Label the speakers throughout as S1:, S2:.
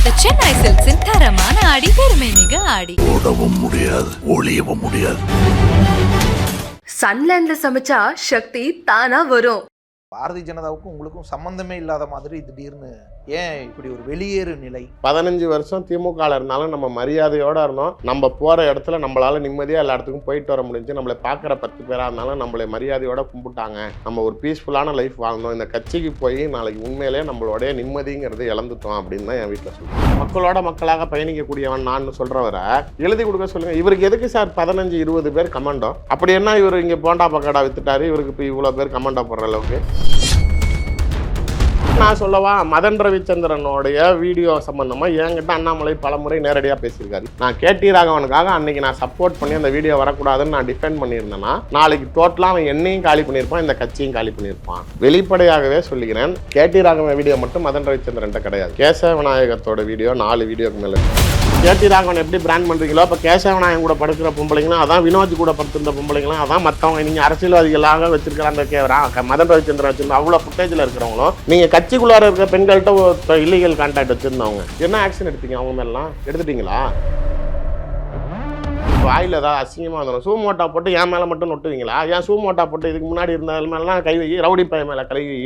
S1: The Chennai Silks in தரமான ஆடி பெருமை மிக ஆடி
S2: ஓடவும் முடியாது ஒளியவும் முடியாது.
S3: சன்லேண்ட்ல சமைச்சா சக்தி தானா வரும்.
S4: பாரதிய ஜனதாவுக்கும் உங்களுக்கும் சம்பந்தமே இல்லாத மாதிரி திடீர்னு ஏன் இப்படி ஒரு வெளியேறு நிலை?
S5: 15 வருஷம் திமுக இருந்தாலும் நம்ம மரியாதையோட இருந்தோம். நம்ம போற இடத்துல நம்மளால நிம்மதியா எல்லா இடத்துக்கும் போயிட்டு வர முடிஞ்சு. நம்மளை பார்க்குற 10 பேரா இருந்தாலும் நம்மளை மரியாதையோட கும்பிட்டாங்க. நம்ம ஒரு பீஸ்ஃபுல்லான லைஃப் வாழ்ந்தோம். இந்த கட்சிக்கு போய் நாளைக்கு உண்மையிலே நம்மளுடைய நிம்மதிங்கிறது இழந்துட்டோம் அப்படின்னு தான் என் வீட்டில் சொல்லுவேன். மக்களோட மக்களாக பயணிக்கக்கூடியவன் நான் சொல்றவரை எழுதி கொடுக்க சொல்லுங்க. இவருக்கு எதுக்கு சார் 15-20 பேர் கமெண்டோ? அப்படி என்ன இவர் இங்க போண்டா பக்கடா வித்துட்டாரு, இவருக்கு இப்போ இவ்வளோ பேர் கமெண்டோ போடுற அளவுக்கு? நான் சொல்லவா, மதன் ரவிச்சந்திரனுடைய வீடியோ சம்பந்தமா என்கிட்ட அண்ணாமலை பலமுறை நேரடியாக பேசியிருக்காரு. நான் கேடி ராகவனுக்காக அன்னைக்கு நான் சப்போர்ட் பண்ணி அந்த வீடியோ வரக்கூடாதுன்னு நான் டிஃபெண்ட் பண்ணியிருந்தேன்னா நாளைக்கு டோட்டலாக அவன் என்னையும் காலி பண்ணியிருப்பான், இந்த கட்சியும் காலி பண்ணியிருப்பான். வெளிப்படையாகவே சொல்லிக்கிறேன், கேடி ராகவன் வீடியோ மட்டும் மதன் ரவிச்சந்திரன்ட்ட கிடையாது. கேசவ விநாயகத்தோட வீடியோ 4 வீடியோக்கு மேலே. கேடி ராகவன் எப்படி பிராண்ட் பண்ணுறீங்களோ அப்போ கேசவ விநாயகன் கூட படுக்கிற பொம்பளைங்களும் அதான், வினோஜ் கூட படுத்திருந்த பொம்பளைங்களும் அதான், மற்றவங்க நீங்கள் அரசியல்வாதிகளாக வச்சிருக்கிற அந்த மதன் ரவிச்சந்திரன் வச்சிருந்த அவ்வளோ ஃபுட்டேஜில் இருக்கிறவங்களும் நீங்கள் கட்சிக்குள்ளார இருக்கிற பெண்கள்கிட்ட இல்லீகல் கான்டாக்ட் வச்சிருந்தவங்க என்ன ஆக்ஷன் எடுத்தீங்க? அவங்க மேலாம் எடுத்துட்டீங்களா? வாயில் ஏதாவது அசிங்கமாக வந்துடும். சூமோட்டா போட்டு என் மேலே மட்டும் நொட்டுவீங்களா? ஏன் சூமோட்டா போட்டு இதுக்கு முன்னாடி இருந்த மேலாம் கை வை, ரவுடி பையன் மேலே கை வை.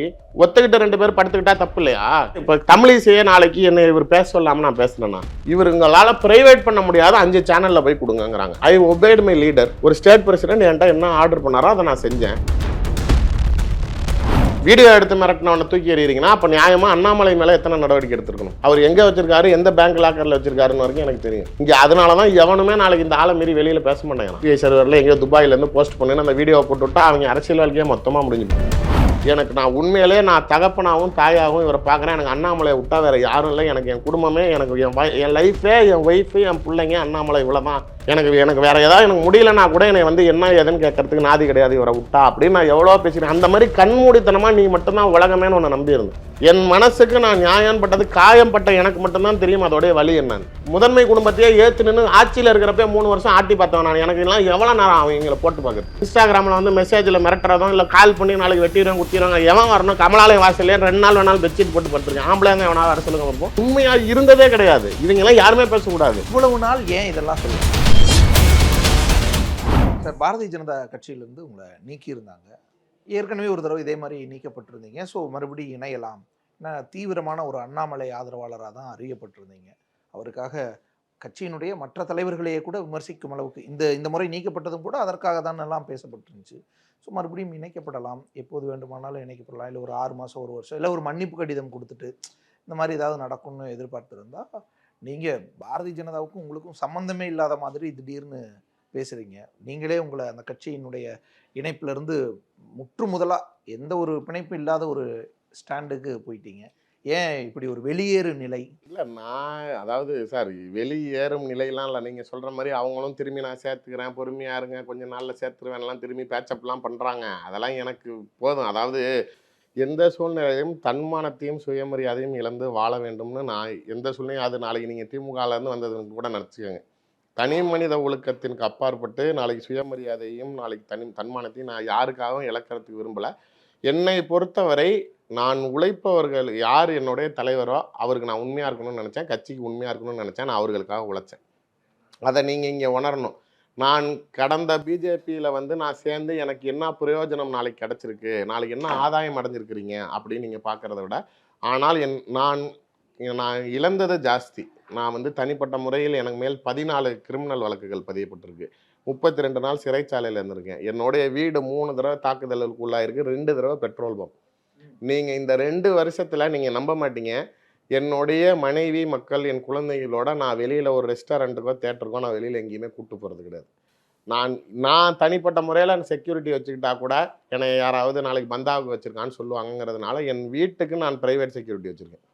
S5: ஒத்துக்கிட்ட 2 பேர் படுத்துக்கிட்டா தப்பு இல்லையா? இப்போ தமிழிசையே நாளைக்கு என்ன இவர் பேச சொல்லாமல் நான் பேசினேன்னா இவருங்களால் ப்ரைவேட் பண்ண முடியாத 5 சேனலில் போய் கொடுங்கங்கிறாங்க. ஐ ஒபேட் மை லீடர். ஒரு ஸ்டேட் பிரசிடென்ட் என்கிட்ட என்ன ஆர்டர் பண்ணாரோ அதை நான் செஞ்சேன். வீடியோ எடுத்து மிரட்டினவனை தூக்கி எறிகிறீங்கன்னா அப்போ நியாயமாக அண்ணாமலை மேலே எத்தனை நடவடிக்கை எடுத்துருக்கணும்? அவர் எங்கே வச்சிருக்காரு, எந்த பேங்க் லாக்கரில் வச்சிருக்காருன்னு வரைக்கும் எனக்கு தெரியும். இங்கே அதனால தான் எவனுமே நாளைக்கு இந்த ஆளை மீறி வெளியில் பேச மாட்டேங்கிறான். யூபிஐ சர்வரில் எங்கேயோ துபாயிலேருந்து போஸ்ட் பண்ணி அந்த வீடியோவை போட்டு விட்டா அவங்க அரசியல் வாழ்க்கையே மொத்தமாக முடிஞ்சுது. எனக்கு நான் உண்மையிலே நான் தகப்பனாகவும் தாயாகவும் இவரை பார்க்குறேன். எனக்கு அண்ணாமலையை விட்டா வேறு யாரும் இல்லை. எனக்கு என் குடும்பமே, எனக்கு என் லைஃபே, என் ஒய்ஃபு, என் பிள்ளைங்க, அண்ணாமலை இவ்வளோ தான். எனக்கு வேறு ஏதாவது எனக்கு முடியலன்னா கூட என்னை வந்து என்ன ஏதுன்னு கேட்கறதுக்கு நாதி கிடையாது இவரை விட்டா அப்படின்னு நான் எவ்வளோ பேசுகிறேன். அந்த மாதிரி கண்மூடித்தனமாக நீ மட்டும்தான் உலகமேன்னு ஒன்று நம்பியிருந்தேன். என் மனசுக்கு நான் நியாயம் பட்டது, காயம்பட்ட எனக்கு மட்டும்தான் தெரியும் அதோடைய வழி என்னன்னு. முதன்மை குடும்பத்தையே ஏற்று நின்று ஆட்சியில் இருக்கிறப்ப 3 வருஷம் ஆட்டி பார்த்தவன் நான். எனக்கு எல்லாம் எவ்வளோ நேரம் அவங்க எங்களை போட்டு பார்க்குறது. இன்ஸ்டாகிராமில் வந்து மெசேஜில் மிரட்டுறதும் இல்லை கால் பண்ணி நாளைக்கு வெட்டிடுவோம் குத்திடுவாங்க. எவன் வரணும்? கமலாலயம் வாசல்லே 2 நாள் வேணாலும் பெட்ஷீட் போட்டு படுத்துருக்கேன். ஆம்பளை தான் எவனா வர சொல்லுங்க பார்ப்போம். உண்மையாக இருந்ததே கிடையாது. இவங்கெல்லாம் யாருமே பேசக்கூடாது.
S4: இவ்வளவு நாள் ஏன் இதெல்லாம் சொல்லுங்க சார்? பாரதிய ஜனதா கட்சியிலேருந்து உங்களை நீக்கியிருந்தாங்க. ஏற்கனவே ஒரு தடவை இதே மாதிரி நீக்கப்பட்டிருந்தீங்க. ஸோ மறுபடியும் இணையலாம். ஏன்னா தீவிரமான ஒரு அண்ணாமலை ஆதரவாளராக தான் அறியப்பட்டிருந்தீங்க. அவருக்காக கட்சியினுடைய மற்ற தலைவர்களையே கூட விமர்சிக்கும் அளவுக்கு இந்த முறை நீக்கப்பட்டதும் கூட அதற்காக தான் எல்லாம் பேசப்பட்டிருந்துச்சு. ஸோ மறுபடியும் இணைக்கப்படலாம், எப்போது வேண்டுமானாலும் இணைக்கப்படலாம். இல்லை ஒரு 6 மாதம், 1 வருஷம், இல்லை ஒரு மன்னிப்பு கடிதம் கொடுத்துட்டு இந்த மாதிரி ஏதாவது நடக்கும்னு எதிர்பார்த்துருந்தா, நீங்கள் பாரதிய ஜனதாவுக்கும் உங்களுக்கும் சம்மந்தமே இல்லாத மாதிரி திடீர்னு பேசுகிறீங்க. நீங்களே உங்களை அந்த கட்சியினுடைய இணைப்பிலிருந்து முற்று முதலாக எந்த ஒரு பிணைப்பும் இல்லாத ஒரு ஸ்டாண்டுக்கு போயிட்டீங்க. ஏன் இப்படி ஒரு வெளியேறு நிலை?
S5: இல்லை, நான் அதாவது சார் வெளியேறும் நிலையெல்லாம் இல்லை. நீங்கள் சொல்கிற மாதிரி அவங்களும் திரும்பி நான் சேர்த்துக்கிறேன், பொறுமையாக இருங்க, கொஞ்சம் நாளில் சேர்த்துருவேன்லாம் திரும்பி பேச்சப்லாம் பண்ணுறாங்க. அதெல்லாம் எனக்கு போதும். அதாவது எந்த சூழ்நிலையும் தன்மானத்தையும் சுயமரியாதையும் இழந்து வாழ வேண்டும்னு நான் எந்த சூழ்நிலையும், அது நாளைக்கு நீங்கள் திமுகலேருந்து வந்ததுன்னு கூட நினச்சிக்கோங்க. தனி மனித ஒழுக்கத்திற்கு அப்பாற்பட்டு நாளைக்கு சுயமரியாதையும் நாளைக்கு தன்மானத்தையும் நான் யாருக்காகவும் இழக்கிறதுக்கு விரும்பலை. என்னை பொறுத்தவரை நான் உழைப்பவர்கள் யார் என்னுடைய தலைவரோ அவருக்கு நான் உண்மையாக இருக்கணும்னு நினச்சேன், கட்சிக்கு உண்மையாக இருக்கணும்னு நினச்சேன், நான் அவர்களுக்காக உழைச்சேன். அதை நீங்கள் இங்கே உணரணும். நான் கடந்த பிஜேபியில் வந்து நான் சேர்ந்து எனக்கு என்ன பிரயோஜனம் நாளைக்கு கிடச்சிருக்கு, நாளைக்கு என்ன ஆதாயம் அடைஞ்சிருக்கிறீங்க அப்படின்னு நீங்கள் பார்க்குறத விட, ஆனால் நான் இழந்தது ஜாஸ்தி. நான் வந்து தனிப்பட்ட முறையில் எனக்கு மேல் 14 கிரிமினல் வழக்குகள் பதியப்பட்டிருக்கு. 32 நாள் சிறைச்சாலையில் இருந்திருக்கேன். என்னுடைய வீடு 3 தடவை தாக்குதலுக்கு உள்ளாயிருக்கு, 2 தடவை பெட்ரோல் பம்ப். நீங்கள் இந்த 2 வருஷத்தில் நீங்கள் நம்ப மாட்டீங்க, என்னுடைய மனைவி, மக்கள், என் குழந்தைகளோட நான் வெளியில் ஒரு ரெஸ்டாரண்ட்டுக்கோ தேட்டருக்கோ நான் வெளியில் எங்கேயுமே கூப்பிட்டு போகிறது கிடையாது. நான் தனிப்பட்ட முறையில் செக்யூரிட்டி வச்சுக்கிட்டா கூட என்னை யாராவது நாளைக்கு பந்தாவுக்கு வச்சுருக்கான்னு சொல்லுவாங்கிறதுனால என் வீட்டுக்கு நான் ப்ரைவேட் செக்யூரிட்டி வச்சுருக்கேன்.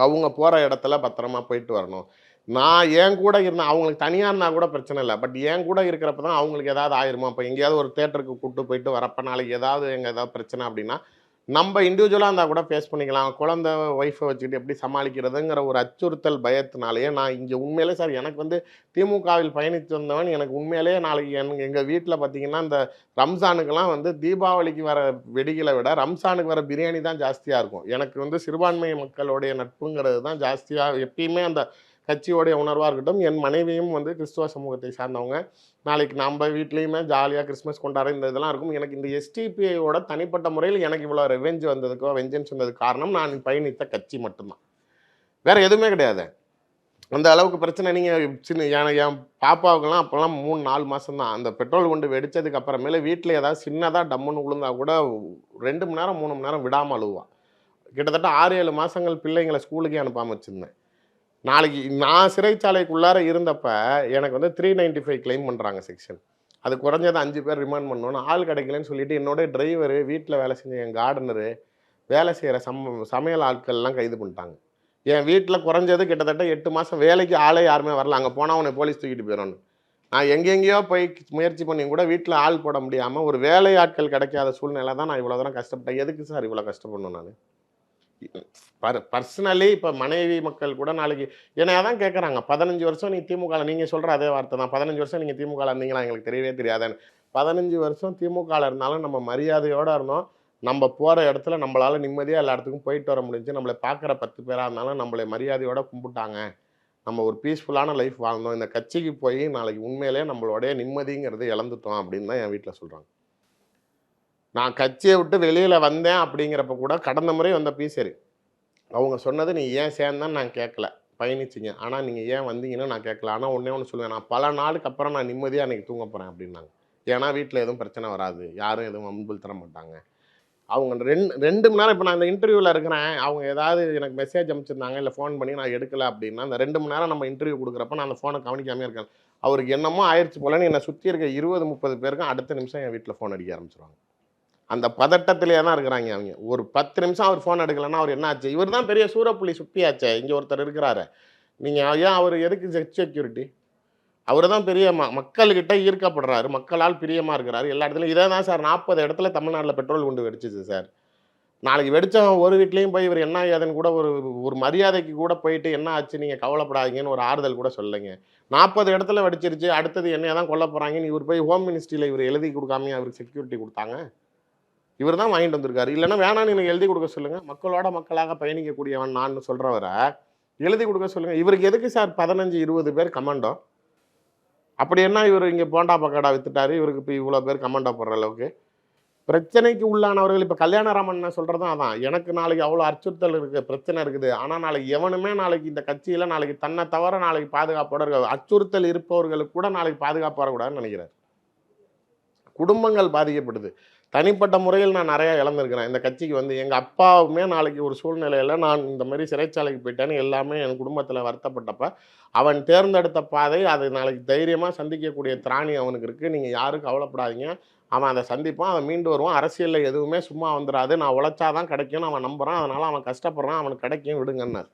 S5: அவங்க போகிற இடத்துல பத்திரமா போயிட்டு வரணும். நான் என் கூட இருந்தேன், அவங்களுக்கு தனியாக இருந்தால் கூட பிரச்சனை இல்லை. பட் என் கூட இருக்கிறப்ப தான் அவங்களுக்கு ஏதாவது ஆயிருமா? இப்போ எங்கேயாவது ஒரு தேட்டருக்கு கூப்பிட்டு போயிட்டு வரப்போ நாளைக்கு ஏதாவது எங்கே ஏதாவது பிரச்சனை அப்படின்னா நம்ம இண்டிவிஜுவலாக இருந்தால் கூட ஃபேஸ் பண்ணிக்கலாம். குழந்தை ஒய்ஃபை வச்சுக்கிட்டு எப்படி சமாளிக்கிறதுங்கிற ஒரு அச்சுறுத்தல் பயத்தினாலேயே நான் இங்கே உண்மையிலே சார் எனக்கு வந்து திமுகவில் பயணித்து வந்தவன். எனக்கு உண்மையிலேயே நாளைக்கு எங்கள் வீட்டில் பார்த்தீங்கன்னா இந்த ரம்ஜானுக்கெல்லாம் வந்து தீபாவளிக்கு வர வெடிகளை விட ரம்ஜானுக்கு வர பிரியாணி தான் ஜாஸ்தியாக இருக்கும். எனக்கு வந்து சிறுபான்மை மக்களுடைய நட்புங்கிறது தான் ஜாஸ்தியாக எப்பயுமே அந்த கட்சியோடைய உணர்வாக இருக்கட்டும். என் மனைவியும் வந்து கிறிஸ்துவ சமூகத்தை சார்ந்தவங்க. நாளைக்கு நம்ம வீட்லேயுமே ஜாலியாக கிறிஸ்மஸ் கொண்டாடுற இந்த இதெல்லாம் இருக்கும். எனக்கு இந்த எஸ்டிபிஐயோட தனிப்பட்ட முறையில் எனக்கு இவ்வளோ வெஞ்சன்ஸ் வந்ததுக்கு காரணம் நான் பயணித்த கட்சி மட்டும்தான், வேற எதுவுமே கிடையாது. அந்த அளவுக்கு பிரச்சனை. நீங்கள் என் பாப்பாவுக்கெல்லாம் அப்போல்லாம் 3-4 மாதம் தான். அந்த பெட்ரோல் குண்டு வெடித்ததுக்கு அப்புறமேல வீட்டில் ஏதாவது சின்னதாக டம்முன்னு விழுந்தா கூட 2 மணி நேரம் 3 மணி நேரம் விடாமல் அழுவான். கிட்டத்தட்ட 6-7 மாதங்கள் பிள்ளைங்களை ஸ்கூலுக்கே அனுப்பாமல் வச்சுருந்தேன். நாளைக்கு நான் சிறைச்சாலைக்குள்ளார இருந்தப்ப எனக்கு வந்து 395 கிளைம் பண்ணுறாங்க செக்ஷன். அது குறைஞ்சது 5 பேர் ரிமாண்ட் பண்ணணும்னு ஆள் கிடைக்கலன்னு சொல்லிட்டு என்னோட டிரைவரு, வீட்டில் வேலை செஞ்ச என் கார்டனரு, வேலை செய்கிற சமையல் ஆட்கள்லாம் கைது பண்ணிட்டாங்க. என் வீட்டில் குறைஞ்சது கிட்டத்தட்ட 8 மாதம் வேலைக்கு ஆளே யாருமே வரல. அங்கே போனால் உன்னை போலீஸ் தூக்கிட்டு போயிடணும். நான் எங்கெங்கேயோ போய் முயற்சி பண்ணி கூட வீட்டில் ஆள் போட முடியாமல் ஒரு வேலை ஆட்கள் கிடைக்காத சூழ்நிலை தான் நான் இவ்வளோ தூரம் கஷ்டப்பட்டேன். எதுக்கு சார் இவ்வளோ கஷ்டப்படணும்? நான் பர்சனலி இப்போ மனைவி மக்கள் கூட நாளைக்கு என்னை தான் கேட்குறாங்க, 15 வருஷம் நீ திமுக, நீங்கள் சொல்கிற அதே வார்த்தை தான், 15 வருஷம் நீங்கள் திமுக இருந்தீங்களா, எங்களுக்கு தெரியவே தெரியாதுன்னு. 15 வருஷம் திமுக இருந்தாலும் நம்ம மரியாதையோடு இருந்தோம். நம்ம போகிற இடத்துல நம்மளால் நிம்மதியாக எல்லா இடத்துக்கும் போயிட்டு வர முடிஞ்சு. நம்மளை பார்க்குற 10 பேராக இருந்தாலும் நம்மளை மரியாதையோடு கும்பிட்டாங்க. நம்ம ஒரு பீஸ்ஃபுல்லான லைஃப் வாழ்ந்தோம். இந்த கட்சிக்கு போய் நாளைக்கு உண்மையிலே நம்மளோடைய நிம்மதிங்கிறது இழந்துட்டோம் அப்படின்னு தான் என் வீட்டில் சொல்கிறாங்க. நான் கட்சியை விட்டு வெளியில் வந்தேன் அப்படிங்கிறப்ப கூட கடந்த முறை வந்த சரி அவங்க சொன்னது நீ ஏன் சேர்ந்தான்னு நான் கேட்கல, பயணிச்சிங்க. ஆனால் நீங்கள் ஏன் வந்தீங்கன்னு நான் கேட்கல. ஆனால் ஒன்றே ஒன்று சொல்லுவேன், நான் பல நாளுக்கு அப்புறம் நான் நிம்மதியாக அன்றைக்கி தூங்க போகிறேன் அப்படின்னாங்க. ஏன்னா வீட்டில் எதுவும் பிரச்சனை வராது, யாரும் எதுவும் அம்புல் தர மாட்டாங்க. அவங்க 2 மணி நேரம் இப்போ நான் இந்த இன்டர்வியூவில் இருக்கிறேன், அவங்க ஏதாவது எனக்கு மெசேஜ் அனுப்பிச்சிருந்தாங்க இல்லை ஃபோன் பண்ணி நான் எடுக்கலை அப்படின்னா அந்த 2 மணி நேரம் நம்ம இன்டர்வியூ கொடுக்குறப்ப நான் அந்த ஃபோனை கவனிக்காமே இருக்கேன். அவருக்கு என்னமோ ஆயிடுச்சு போலன்னு என்னை சுற்றி இருக்க 20-30 பேருக்கும் அடுத்த நிமிஷம் என் வீட்டில் ஃபோன் அடிக்க ஆரம்பிச்சிருவாங்க. அந்த பதட்டத்திலே தான் இருக்கிறாங்க அவங்க. ஒரு 10 நிமிஷம் அவர் ஃபோன் எடுக்கலைன்னா அவர் என்ன ஆச்சு? இவர் தான் பெரிய சூரப்புள்ளி சுப்பியாச்சே, இங்கே ஒருத்தர் இருக்கிறாரு, நீங்கள் ஏன் அவர் எதுக்கு செக்யூரிட்டி? அவர் தான் பெரிய மக்கள்கிட்ட ஈர்க்கப்படுறாரு, மக்களால் பிரியமாக இருக்கிறாரு எல்லா இடத்துலையும். இதே தான் சார் 40 இடத்துல தமிழ்நாட்டில் பெட்ரோல் குண்டு வெடிச்சிச்சு சார். நாளைக்கு வெடித்தவன் ஒரு வீட்லேயும் போய் இவர் என்ன ஏதுன்னு கூட ஒரு மரியாதைக்கு கூட போயிட்டு என்ன ஆச்சு நீங்கள் கவலைப்படாதீங்கன்னு ஒரு ஆறுதல் கூட சொல்லுங்க. 40 இடத்துல வெடிச்சிருச்சு, அடுத்தது என்னைய தான் கொல்ல போகிறாங்கன்னு இவர் போய் ஹோம் மினிஸ்ட்ரியில் இவர் எழுதி கொடுக்காம அவருக்கு செக்யூரிட்டி கொடுத்தாங்க. இவர் தான் வாங்கிட்டு வந்திருக்காரு. இல்லைன்னா வேணான்னு எனக்கு எழுதி கொடுக்க சொல்லுங்கள், மக்களோட மக்களாக பயணிக்கக்கூடியவன் நான் சொல்கிறவரை எழுதி கொடுக்க சொல்லுங்கள். இவருக்கு எதுக்கு சார் 15-20 பேர் கமாண்டோ? அப்படி என்ன இவர் இங்கே போண்டா பக்கடா வித்துட்டாரு, இவருக்கு இப்போ இவ்வளோ பேர் கமாண்டோ போடுற அளவுக்கு பிரச்சனைக்கு உள்ளானவர்கள்? இப்போ கல்யாணராமன் நான் சொல்கிறதும் அதான், எனக்கு நாளைக்கு அவ்வளோ அச்சுறுத்தல் இருக்குது, பிரச்சனை இருக்குது. ஆனால் நாளைக்கு எவனுமே நாளைக்கு இந்த கட்சியில் நாளைக்கு தன்னை தவிர நாளைக்கு பாதுகாப்போட இருக்க அச்சுறுத்தல் இருப்பவர்களுக்கு கூட நாளைக்கு பாதுகாப்பு வரக்கூடாதுன்னு நினைக்கிறார். குடும்பங்கள் பாதிக்கப்படுது. தனிப்பட்ட முறையில் நான் நிறையா இழந்திருக்கிறேன். இந்த கட்சிக்கு வந்து எங்கள் அப்பாவுமே நாளைக்கு ஒரு சூழ்நிலையில் நான் இந்த மாதிரி சிறைச்சாலைக்கு போயிட்டேன்னு எல்லாமே என் குடும்பத்தில் வருத்தப்பட்டப்ப அவன் தேர்ந்தெடுத்த பாதை அது நாளைக்கு தைரியமாக சந்திக்கக்கூடிய திராணி அவனுக்கு இருக்குது. நீங்கள் யாரும் கவலைப்படாதீங்க, அவன் அதை சந்திப்பான், அவன் மீண்டு வருவான். அரசியலில் எதுவுமே சும்மா வந்துடாது, நான் உழைச்சாதான் கிடைக்கும்னு அவன் நம்புகிறான். அதனால் அவன் கஷ்டப்படுறான், அவனுக்கு கிடைக்கும் விடுங்கன்னார்.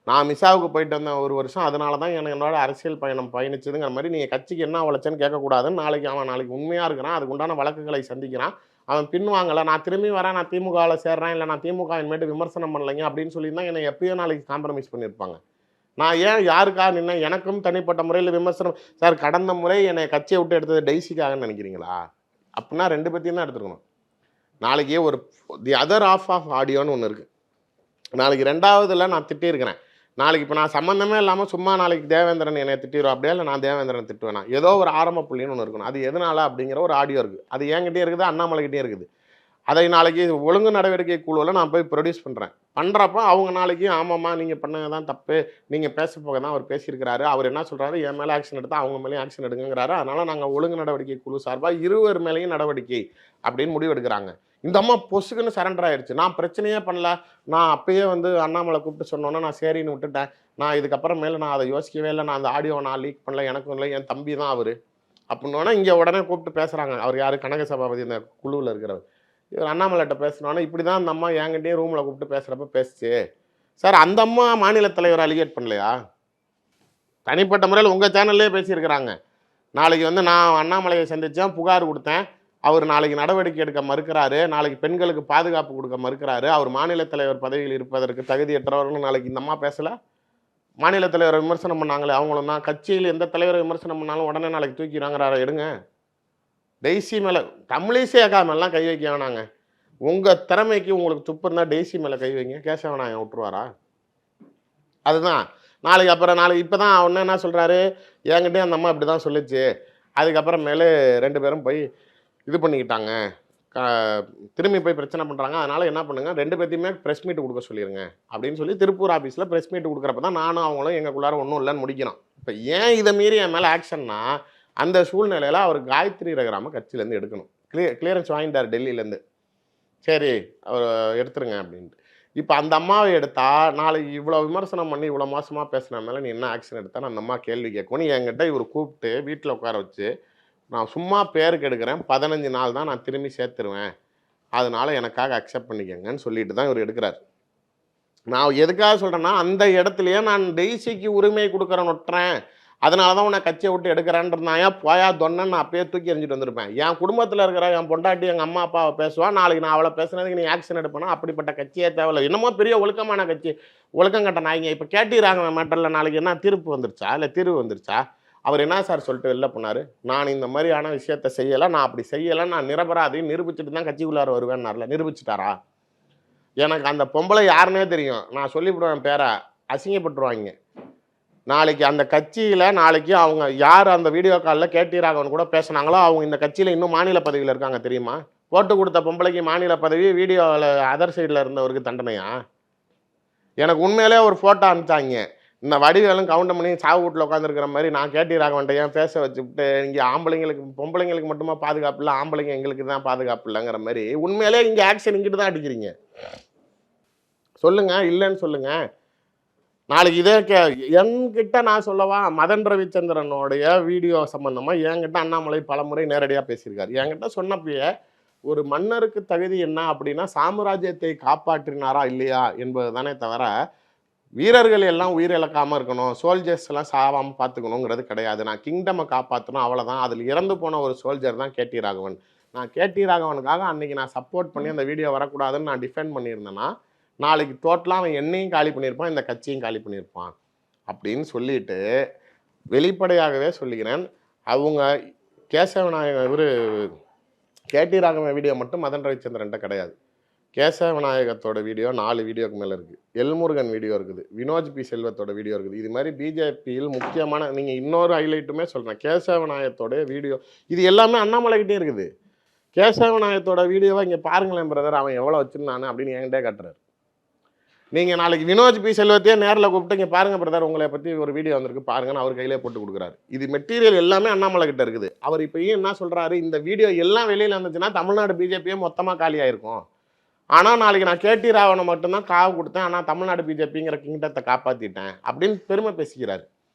S5: நான் மிசாவுக்கு போயிட்டு வந்தேன் 1 வருஷம், அதனால தான் என்னோட அரசியல் பயணம் பயணிச்சதுங்கிற மாதிரி நீங்கள் கட்சிக்கு என்ன உழைச்சேன்னு கேட்கக்கூடாதுன்னு நாளைக்கு உண்மையாக இருக்கிறான், அதுக்கு உண்டான வழக்குகளை சந்திக்கிறான். அவன் பின்வாங்கலை, நான் திரும்பி வரேன், நான் திமுகவில் சேர்றேன், இல்லை நான் திமுக இனிமேட்டு விமர்சனம் பண்ணலைங்க அப்படின்னு சொல்லியிருந்தா என்னை எப்பயோ நாளைக்கு காம்ப்ரமைஸ் பண்ணியிருப்பாங்க. நான் ஏன் யாருக்காக நின்னேன்? எனக்கும் தனிப்பட்ட முறையில் விமர்சனம். சார் கடந்த முறை என்னை கட்சியை விட்டு எடுத்தது டெய்ஸிக்காகன்னு நினைக்கிறீங்களா? அப்படின்னா 2 பற்றியும் தான் எடுத்துருக்கணும். நாளைக்கு ஒரு தி அதர் ஆஃப் ஆடியோன்னு ஒன்று இருக்குது. நாளைக்கு 2வதுல நான் திட்டியிருக்கிறேன். நாளைக்கு இப்போ நான் சம்மந்தமே இல்லாமல் சும்மா நாளைக்கு தேவேந்திரன் என்னை திட்டிடுவோம் அப்படியே, இல்லை நான் தேவேந்திரன் திட்டுவேனா? ஏதோ ஒரு ஆரம்ப புள்ளின்னு ஒன்று இருக்கணும். அது எதனால அப்படிங்கிற ஒரு ஆடியோ இருக்குது. அது என்கிட்டே இருக்குது, அண்ணாமலைகிட்டே இருக்குது. அதை நாளைக்கு ஒழுங்கு நடவடிக்கை குழுவில் நான் போய் ப்ரொடியூஸ் பண்ணுறப்போ அவங்க நாளைக்கு ஆமாம்மா நீங்கள் பண்ணது தான் தப்பு, நீங்கள் பேச போக தான் அவர் பேசியிருக்கிறாரு, அவர் என்ன சொல்கிறாரு, என் மேலே ஆக்ஷன் எடுத்தால் அவங்க மேலேயும் ஆக்ஷன் எடுங்கிறாரு, அதனால் நாங்கள் ஒழுங்கு நடவடிக்கை குழு சார்பாக 2 மேலேயும் நடவடிக்கை அப்படின்னு முடிவு எடுக்கிறாங்க. இந்த அம்மா பொசுக்குன்னு சரண்டர் ஆயிடுச்சு. நான் பிரச்சனையே பண்ணல, நான் அப்பயே வந்து அண்ணாமலை கூப்பிட்டு சொன்னோன்னா நான் சரின்னு விட்டுட்டேன், நான் இதுக்கப்புறம் மேலே நான் அதை யோசிக்கவே இல்லை, நான் அந்த ஆடியோவை நான் லீக் பண்ணல, எனக்கும் இல்லை, என் தம்பி தான் அவர் அப்படின்னோன்னா இங்கே உடனே கூப்பிட்டு பேசுகிறாங்க. அவர் யார்? கனக சபாபதி, இந்த குழுவில் இருக்கிறவர். இவர் அண்ணாமலைகிட்ட பேசினோன்னா இப்படி தான் அந்த அம்மா என்கிட்டயே ரூமில் கூப்பிட்டு பேசுகிறப்ப பேசிச்சு. சார் அந்த அம்மா மாநில தலைவர் அலிகேட் பண்ணலையா? தனிப்பட்ட முறையில் உங்கள் சேனல்லே பேசியிருக்கிறாங்க. நாளைக்கு வந்து நான் அண்ணாமலையை சந்தித்தேன், புகார் கொடுத்தேன், அவர் நாளைக்கு நடவடிக்கை எடுக்க மறுக்கிறாரு, நாளைக்கு பெண்களுக்கு பாதுகாப்பு கொடுக்க மறுக்கிறாரு, அவர் மாநில தலைவர் பதவியில் இருப்பதற்கு தகுதியற்றவர்னு நாளைக்கு இந்த அம்மா பேசல. மாநில தலைவரை விமர்சனம் பண்ணாங்களே அவங்களும் தான். கட்சியில் எந்த தலைவரை விமர்சனம் பண்ணாலும் உடனே நாளைக்கு தூக்கிறாங்கிறார. எடுங்க. டெய்ஸி மேலே தமிழிசை அக்கா மேலாம் கை வைக்க வேணாங்க. உங்கள் திறமைக்கு உங்களுக்கு துப்பு இருந்தால் டெய்ஸி மேலே கை வைங்க. கேசவநாயகம் விட்டுருவாரா? அதுதான் நாளைக்கு. அப்புறம் நாளைக்கு இப்போ தான் ஒன்று என்ன சொல்கிறாரு, என்கிட்டே அந்த அம்மா இப்படி தான் சொல்லிச்சு, அதுக்கப்புறம் மேலே 2 பேரும் போய் இது பண்ணிக்கிட்டாங்க, திரும்பி போய் பிரச்சனை பண்ணுறாங்க, அதனால் என்ன பண்ணுங்க 2 பேர்த்தையுமே ப்ரெஸ் மீட் கொடுக்க சொல்லிடுங்க அப்படின்னு சொல்லி திருப்பூர் ஆஃபீஸில் ப்ரெஸ் மீட் கொடுக்குறப்ப தான் நானும் அவங்களும் எங்களுக்குள்ளார ஒன்றும் இல்லைன்னு முடிக்கிறோம். இப்போ ஏன் இதை மீறி என் மேலே ஆக்ஷன்னா, அந்த சூழ்நிலையில் அவர் காயத்ரி ரகுராம கட்சியிலேருந்து எடுக்கணும். கிளியரன்ஸ் வாங்கிட்டார் டெல்லியிலேருந்து. சரி அவர் எடுத்துருங்க அப்படின்ட்டு. இப்போ அந்த அம்மாவை எடுத்தால் நாளைக்கு இவ்வளோ விமர்சனம் பண்ணி இவ்வளோ மோசமாக பேசுன மேலே நீ என்ன ஆக்ஷன் எடுத்தான்னு அந்த அம்மா கேள்வி கேட்கணும். என்கிட்ட இவர் கூப்பிட்டு வீட்டில் உட்கார வச்சு, நான் சும்மா பேருக்கு எடுக்கிறேன், 15 நாள் தான் நான் திரும்பி சேர்த்துருவேன், அதனால் எனக்காக அக்செப்ட் பண்ணிக்கங்கன்னு சொல்லிட்டு தான் இவர் எடுக்கிறார். நான் எதுக்காக சொல்கிறேன்னா, அந்த இடத்துலையே நான் டெய்ஸிக்கு உரிமை கொடுக்குற நொட்டுறேன், அதனால தான் உன்னை கட்சியை விட்டு எடுக்கிறேன்றதுனாயா போயா தொன்னன்னு நான் அப்பயே தூக்கி எறிஞ்சிட்டு வந்திருப்பேன். என் குடும்பத்தில் இருக்கிற என் பொண்டாட்டி எங்கள் அம்மா அப்பாவை பேசுவான், நாளைக்கு நான் அவளை பேசுனதுக்கு நீ ஆக்ஷன் எடுப்பேனா? அப்படிப்பட்ட கட்சியே தேவையில்லை. என்னமோ பெரிய ஒழுக்கமான கட்சி, ஒழுக்கம் கட்ட நாய்ங்க. இப்போ கேட்டிராங்க மேட்டரில் நாளைக்கு என்ன தீர்ப்பு வந்துருச்சா, இல்லை தீர்வு வந்துருச்சா? அவர் என்ன சார் சொல்லிட்டு வெளில போனார், நான் இந்த மாதிரியான விஷயத்த செய்யலை, நான் அப்படி செய்யலை, நான் நிரபராதின்னு நிரூபிச்சுட்டு தான் கட்சிக்குள்ளார வருவேன்னார்ல. நிரூபிச்சுட்டாரா? எனக்கு அந்த பொம்பளை யாருன்னே தெரியும், நான் சொல்லிவிடுவேன் பேரை, அசிங்கப்பட்டுருவாங்க. நாளைக்கு அந்த கட்சியில் நாளைக்கு அவங்க யார் அந்த வீடியோ காலில் கேடி ராகவன் கூட பேசுனாங்களோ அவங்க இந்த கட்சியில் இன்னும் மாநில பதவியில் இருக்காங்க தெரியுமா? போட்டு கொடுத்த பொம்பளைக்கு மாநில பதவி, வீடியோவில் அதர் சைடில் இருந்தவருக்கு தண்டனையா? எனக்கு உண்மையிலே ஒரு ஃபோட்டோ அனுப்பிச்சாங்க, இந்த வடிவேலும் கவுண்டம் பண்ணி சாவு வீட்டில் உட்காந்துருக்கிற மாதிரி நான் கேடி ராகவன்ட்ட ஏன் பேச வச்சுக்கிட்டு இங்கே ஆம்பளைங்களுக்கு பொம்பளைங்களுக்கு மட்டுமா பாதுகாப்பு இல்லை, ஆம்பளைங்க எங்களுக்கு தான் பாதுகாப்பு இல்லைங்கிற மாதிரி. உண்மையிலே இங்கே ஆக்ஷன் இங்கிட்டு தான் அடிக்கிறீங்க. சொல்லுங்கள், இல்லைன்னு சொல்லுங்கள். நாளைக்கு இதே என்கிட்ட நான் சொல்லவா, மதன் ரவிச்சந்திரனுடைய வீடியோ சம்பந்தமாக என்கிட்ட அண்ணாமலை பலமுறை நேரடியாக பேசியிருக்காரு. என்கிட்ட சொன்னப்பயே ஒரு மன்னருக்கு தகுதி என்ன அப்படின்னா சாம்ராஜ்யத்தை காப்பாற்றினாரா இல்லையா என்பது தானே தவிர வீரர்கள் எல்லாம் உயிரிழக்காமல் இருக்கணும், சோல்ஜர்ஸ் எல்லாம் சாவாமல் பார்த்துக்கணுங்கிறது கிடையாது. நான் கிங்டமை காப்பாற்றணும், அவ்வளோதான். அதில் இறந்து போன ஒரு சோல்ஜர் தான் கேடி ராகவன். நான் கேடி ராகவனுக்காக அன்றைக்கி நான் சப்போர்ட் பண்ணி அந்த வீடியோ வரக்கூடாதுன்னு நான் டிஃபெண்ட் பண்ணியிருந்தேன்னா நாளைக்கு டோட்டலாக அவன் என்னையும் காலி பண்ணியிருப்பான், இந்த கட்சியும் காலி பண்ணியிருப்பான் அப்படின்னு சொல்லிட்டு வெளிப்படையாகவே சொல்லிக்கிறேன். அவங்க கேசவநாயகம் இவர் கேடி ராகவன் வீடியோ மட்டும் மதன் ரவிச்சந்திரன்ட்ட கிடையாது. கேசவநாயகத்தோட வீடியோ 4 வீடியோக்கு மேலே இருக்குது, எல்முருகன் வீடியோ இருக்குது, வினோஜ் பி செல்வத்தோட வீடியோ இருக்குது. இது மாதிரி பிஜேபியில் முக்கியமான நீங்கள் இன்னொரு ஹைலைட்டுமே சொல்கிறேன், கேசவநாயகத்தோட வீடியோ இது எல்லாமே அண்ணாமலைக்கிட்டே இருக்குது. கேசவநாயகத்தோட வீடியோவை இங்கே பாருங்களேன் பிரதர், அவன் எவ்வளோ வச்சுருந்தானு அப்படின்னு என்கிட்டே கட்டுறாரு. நீங்கள் நாளைக்கு வினோஜ் பி செல்வத்தையே நேரில் கூப்பிட்டு இங்கே பாருங்கள் பிரதர், உங்களை பற்றி ஒரு வீடியோ வந்திருக்கு பாருங்கன்னு அவர் கையிலே போட்டு கொடுக்குறாரு. இது மெட்டீரியல் எல்லாமே அண்ணாமலை கிட்ட இருக்குது. அவர் இப்போயும் என்ன சொல்கிறாரு, இந்த வீடியோ எல்லாம் வெளியில் வந்துச்சுன்னா தமிழ்நாடு பிஜேபியே மொத்தமாக காலியாயிருக்கும். ஆனால் நாளைக்கு நான் கேடி ராகவனை மட்டும்தான் காவு கொடுத்தேன், ஆனால் தமிழ்நாடு பிஜேபிங்கிற கிங்டத்தை காப்பாற்றிட்டேன் அப்படின்னு பெருமை பேசிக்கிறாரு.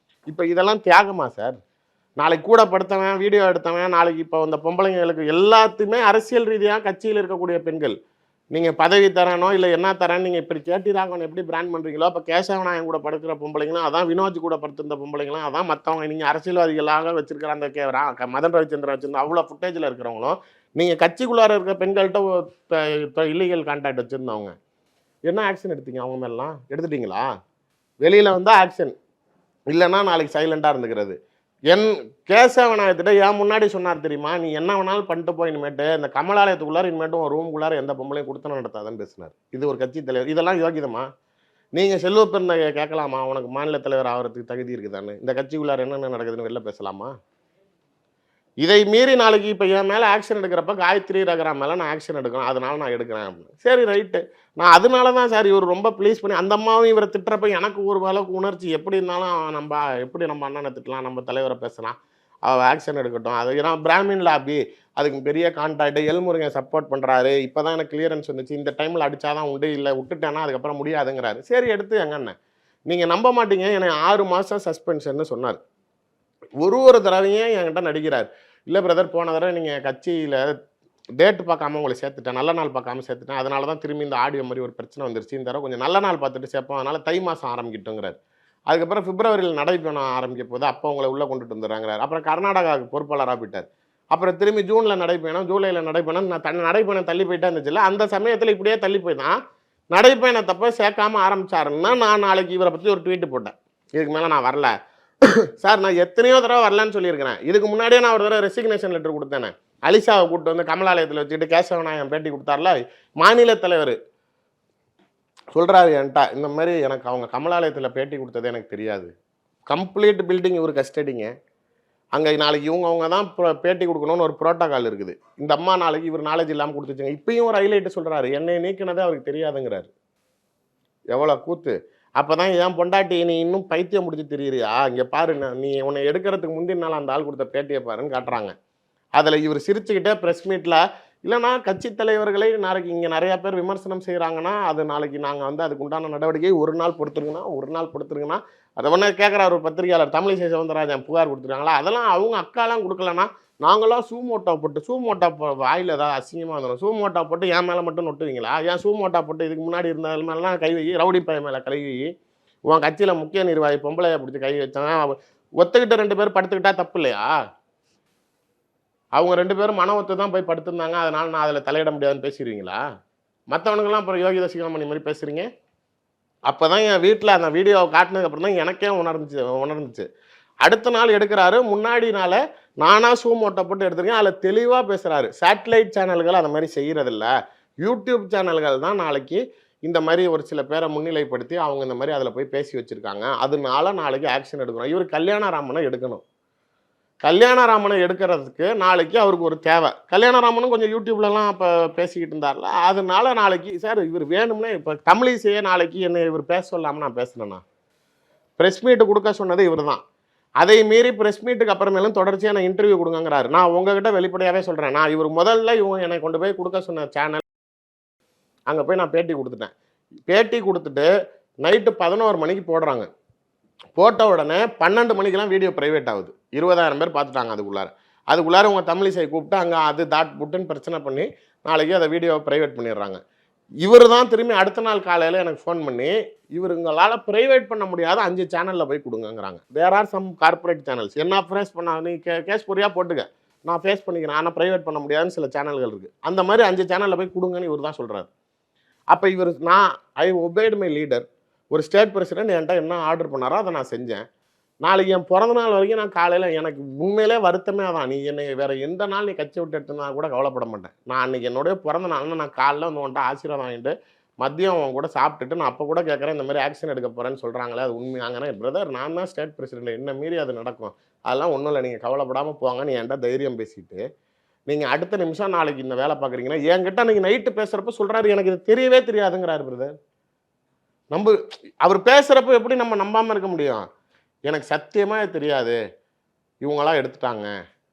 S5: இப்போ இதெல்லாம் தியாகமா சார்? நாளைக்கு கூட படுத்தவன், வீடியோ எடுத்தவன், நாளைக்கு இப்போ அந்த பொம்பளைங்களுக்கு எல்லாத்துக்குமே அரசியல் ரீதியாக கட்சியில் இருக்கக்கூடிய பெண்கள் நீங்கள் பதவி தரணும் இல்லை என்ன தரேன்னு நீங்கள் இப்படி கேடி ராகவன் எப்படி பிராண்ட் பண்ணுறீங்களோ, அப்போ கேசவநாயகம் கூட படுக்கிற பொம்பளைங்களும் அதான், வினோஜ் கூட படுத்திருந்த பொம்பளைங்களும் அதான், மற்றவங்க நீங்கள் அரசியல்வாதிகளாக வச்சிருக்கிற அந்த மதன் ரவிச்சந்திரன் வச்சிருந்த அவ்வளோ ஃபுட்டேஜில் இருக்கிறவங்களும் நீங்கள் கட்சிக்குள்ளார இருக்கிற பெண்கள்கிட்ட இல்லீகல் கான்டாக்ட் வச்சுருந்தவங்க என்ன ஆக்ஷன் எடுத்தீங்க? அவங்க மேலாம் எடுத்துட்டீங்களா? வெளியில் வந்தால் ஆக்ஷன், இல்லைன்னா நாளைக்கு சைலண்டாக இருந்துக்கிறது. என் கேசவநாயகத்திட்ட ஏன் முன்னாடி சொன்னார் தெரியுமா, நீ என்ன வேணாலும் பண்ணிட்டு போய் இனிமேட்டு இந்த கமலாலயத்துக்குள்ளார இனிமேட்டும் ஒரு ரூமுக்குள்ளார எந்த பொம்பளையும் கொடுத்தன நடத்தாதான்னு பேசினார். இது ஒரு கட்சி தலைவர். இதெல்லாம் யோகிதமா? நீங்கள் செல்வப்பெருந்த கேட்கலாமா உனக்கு மாநில தலைவர் ஆகிறதுக்கு தகுதி இருக்குதான்னு? இந்த கட்சிக்குள்ளார என்னென்ன நடக்குதுன்னு வெளில பேசலாமா? இதை மீறி நாளைக்கு இப்போ என் மேலே ஆக்ஷன் எடுக்கிறப்ப காயத்ரி ரகுராம் மேலே நான் ஆக்ஷன் எடுக்கிறேன், அதனால நான் எடுக்கிறேன் அப்படின்னு. சரி ரைட்டு, நான் அதனால தான் சார் இவர் ரொம்ப ப்ளீஸ் பண்ணி அந்த அம்மாவும் இவரை திட்டுறப்ப எனக்கு ஒரு அளவுக்கு உணர்ச்சி, எப்படி இருந்தாலும் எப்படி நம்ம அண்ணனை திட்டலாம், நம்ம தலைவரை பேசலாம், அவள் ஆக்ஷன் எடுக்கட்டும். அது ஏன்னா பிராமின் லாபி, அதுக்கு பெரிய கான்டாக்ட், எல்முருகன் சப்போர்ட் பண்ணுறாரு, இப்போ தான் எனக்கு கிளியரன்ஸ் வந்துச்சு, இந்த டைமில் அடித்தாதான் உண்டு, இல்லை விட்டுட்டேன்னா அதுக்கப்புறம் முடியாதுங்கிறாரு. சரி எடுத்து எங்க அண்ணன், நீங்கள் நம்ப மாட்டீங்க, என்னை 6 மாதம் சஸ்பென்ஷன்னு சொன்னார். ஒரு தடவையும் என்கிட்ட நடிக்கிறார், இல்லை பிரதர் போன தடவை நீங்கள் கட்சியில் டேட்டு பார்க்காம உங்களை சேர்த்துட்டேன், நல்ல நாள் பார்க்காம சேர்த்துட்டேன், அதனால தான் திரும்பி இந்த ஆடியோ மாதிரி ஒரு பிரச்சனை வந்துருச்சு, இந்த தடவை கொஞ்சம் நல்ல நாள் பார்த்துட்டு சேர்ப்போம், அதனால் தை மாதம் ஆரம்பிக்கிட்டோங்கிறார். அதுக்கப்புறம் பிப்ரவரியில் நடைபெற ஆரம்பிக்க போது அப்போ உங்களை உள்ளே கொண்டுட்டு வந்துடுறாங்கிறார். அப்புறம் கர்நாடகாவுக்கு பொறுப்பாளராக போயிட்டார். அப்புறம் திரும்பி ஜூனில் நடைப்பயணம், ஜூலையில் நடைப்பயணம், நான் நடைப்பயணம் தள்ளி போயிட்டே இருந்துச்சுல்ல, அந்த சமயத்தில் இப்படியே தள்ளி போய் தான் நடைப்பயணத்தப்போ சேர்க்காம ஆரம்பிச்சாருன்னா நான் நாளைக்கு இவரை பற்றி ஒரு ட்வீட்டு போட்டேன். இதுக்கு மேலே நான் வரல சார், நான் எத்தனையோ தடவை வரலன்னு சொல்லியிருக்கிறேன். இதுக்கு முன்னாடியே நான் ஒரு தடவை ரெசிக்னேஷன் லெட்டர் கொடுத்தேனே. அலிசாவை கூப்பிட்டு வந்து கமலாலயத்தில் வச்சுக்கிட்டு கேசவநாயகம் பேட்டி கொடுத்தார்ல, மாநில தலைவர் சொல்கிறாரு என்கிட்ட, இந்த மாதிரி எனக்கு அவங்க கமலாலயத்தில் பேட்டி கொடுத்தது எனக்கு தெரியாது. கம்ப்ளீட் பில்டிங் இவர் கஸ்டடிங்க. அங்கே நாளைக்கு அவங்க தான் பேட்டி கொடுக்கணும்னு ஒரு புரோட்டோகால் இருக்குது. இந்த அம்மா நாளைக்கு இவர் நாலேஜ் இல்லாமல் கொடுத்துச்சுங்க. இப்பயும் ஒரு ஹைலைட்டு சொல்கிறாரு, என்னை நீக்கினதே அவருக்கு தெரியாதுங்கிறாரு. எவ்வளோ கூத்து! அப்போ தான் என் பொண்டாட்டி நீ இன்னும் பைத்தியம் முடிச்சு தெரியுறியா, இங்கே பாரு, நீ உன்னை எடுக்கிறதுக்கு முந்தின நாள் அந்த ஆள் கொடுத்த பேட்டியை பாருன்னு காட்டுறாங்க. அதில் இவர் சிரிச்சுக்கிட்டே ப்ரெஸ் மீட்டில், இல்லைனா கட்சி தலைவர்களை நாளைக்கு இங்கே நிறையா பேர் விமர்சனம் செய்கிறாங்கன்னா அது நாளைக்கு நாங்கள் வந்து அதுக்கு உண்டான நடவடிக்கை ஒரு நாள் பொறுத்துருங்கன்னா அதை ஒன்று கேட்குறாரு ஒரு பத்திரிகையாளர், தமிழிசை சவுந்தரராஜன் புகார் கொடுத்துருக்காங்களா, அதெல்லாம் அவங்க அக்காலாம் கொடுக்கலன்னா நாங்களாம் சூமோட்டா போட்டு வாயில் ஏதாவது அசிங்கமாக வந்துடும், சூமோட்டா போட்டு என் மேலே மட்டும் நொட்டுவீங்களா, ஏன் சூமோட்டா போட்டு இதுக்கு முன்னாடி இருந்த மேலாம் கை வை, ரவுடி பையன் மேலே கை வை, உன் கட்சியில் முக்கிய நிர்வாகி பொம்பளையை பிடிச்சி கை வச்சான், ஒத்துக்கிட்ட 2 பேர் படுத்துக்கிட்டா தப்பு இல்லையா? அவங்க 2 பேரும் மன ஒத்து தான் போய் படுத்திருந்தாங்க, அதனால் நான் அதில் தலையிட முடியாதுன்னு பேசிடுவீங்களா? மற்றவனுங்களாம் அப்புறம் யோகிதா சிகாமணி மாதிரி பேசுகிறீங்க. அப்போ தான் என் வீட்டில் அந்த வீடியோவை காட்டினதுக்கப்புறம் தான் எனக்கே உணர்ந்துச்சு. அடுத்த நாள் எடுக்கிறாரு, முன்னாடி நாள் நானாக சூமோட்டை போட்டு எடுத்துருக்கேன். அதில் தெளிவாக பேசுகிறாரு, சேட்டலைட் சேனல்கள் அந்த மாதிரி செய்கிறதில்ல, யூடியூப் சேனல்கள் தான் நாளைக்கு இந்த மாதிரி ஒரு சில பேரை முன்னிலைப்படுத்தி அவங்க இந்த மாதிரி அதில் போய் பேசி வச்சுருக்காங்க, அதனால நாளைக்கு ஆக்ஷன் எடுக்கணும். இவர் கல்யாணராமனை எடுக்கணும். கல்யாணராமனை எடுக்கிறதுக்கு நாளைக்கு அவருக்கு ஒரு தேவை. கல்யாணராமனும் கொஞ்சம் யூடியூப்லலாம் இப்போ பேசிக்கிட்டு இருந்தார்ல, அதனால நாளைக்கு சார் இவர் வேணும்னே இப்போ தமிழிசையே நாளைக்கு என்னை இவர் பேச சொல்லாமல் நான் பேசுகிறேன்னா, ப்ரெஸ் மீட்டு கொடுக்க சொன்னது இவர் தான். அதை மீறி ப்ரெஸ் மீட்டுக்கு அப்புறமேலும் தொடர்ச்சியாக நான் இன்டர்வியூ கொடுங்கங்கிறாரு. நான் உங்ககிட்ட வெளிப்படையாகவே சொல்கிறேன், நான் இவர் முதல்ல இவங்க என்னை கொண்டு போய் கொடுக்க சொன்ன சேனல் அங்கே போய் நான் பேட்டி கொடுத்துட்டேன். பேட்டி கொடுத்துட்டு நைட்டு 11 மணிக்கு போடுறாங்க. போட்ட உடனே 12 மணிக்கெல்லாம் வீடியோ ப்ரைவேட் ஆகுது. 20,000 பேர் பார்த்துட்டாங்க. அதுக்குள்ளார உங்கள் தமிழிசை கூப்பிட்டு அங்கே அது புட்டுன்னு பிரச்சனை பண்ணி நாளைக்கு அதை வீடியோவை ப்ரைவேட் பண்ணிடுறாங்க. இவர் தான் திரும்பி அடுத்த நாள் காலையில் எனக்கு ஃபோன் பண்ணி, இவருங்களால் ப்ரைவேட் பண்ண முடியாத 5 சேனலில் போய் கொடுங்கங்கிறாங்க. There are some corporate channels, என்ன ஃபேஸ் பண்ண நீ கேஸ் பொறியாக போட்டுக்க, நான் ஃபேஸ் பண்ணிக்கிறேன், ஆனால் ப்ரைவேட் பண்ண முடியாதுன்னு சில சேனல்கள் இருக்குது. அந்த மாதிரி 5 சேனலில் போய் கொடுங்கன்னு இவர் தான் சொல்கிறார். அப்போ இவர் ஐ ஒபேட் மை லீடர், ஒரு ஸ்டேட் பிரசிடென்ட் என்கிட்ட என்ன ஆர்டர் பண்ணாரோ அதை நான் செஞ்சேன். நாளைக்கு என் பிறந்த நாள் வரைக்கும் நான் காலையில் எனக்கு உண்மையிலே வருத்தமே அதான், நீ என்னை வேறு எந்த நாள் நீ கட்சி விட்டு எடுத்துனா கூட கவலைப்பட மாட்டேன். நான் அன்றைக்கி என்னுடைய பிறந்த நாள்னு நான் காலையில் வந்து உன்ட்ட ஆசீர்வாதம் வாங்கிட்டு மதியம் அவன் கூட சாப்பிட்டுட்டு நான் அப்போ கூட கேட்குறேன், இந்த மாதிரி ஆக்ஷன் எடுக்க போகிறேன்னு சொல்கிறாங்களே அது உண்மையாங்கன்னா, பிரதர் நான் தான் ஸ்டேட் பிரசிடென்ட், என்ன மீறி அது நடக்கும், அதெல்லாம் ஒன்றும் இல்லை, நீங்கள் கவலைப்படாமல் போங்க, நீ என்கிட்ட தைரியம் பேசிட்டு நீங்கள் அடுத்த நிமிஷம் நாளைக்கு இந்த வேலை பார்க்குறீங்கன்னா என்கிட்ட அன்றைக்கி நைட்டு பேசுகிறப்ப சொல்கிறாரு, எனக்கு இது தெரியவே தெரியாதுங்கிறாரு பிரதர். அவர் பேசுகிறப்ப எப்படி நம்ம நம்பாமல் இருக்க முடியும்? எனக்கு சத்தியமாக தெரியாது, இவங்களாம் எடுத்துட்டாங்க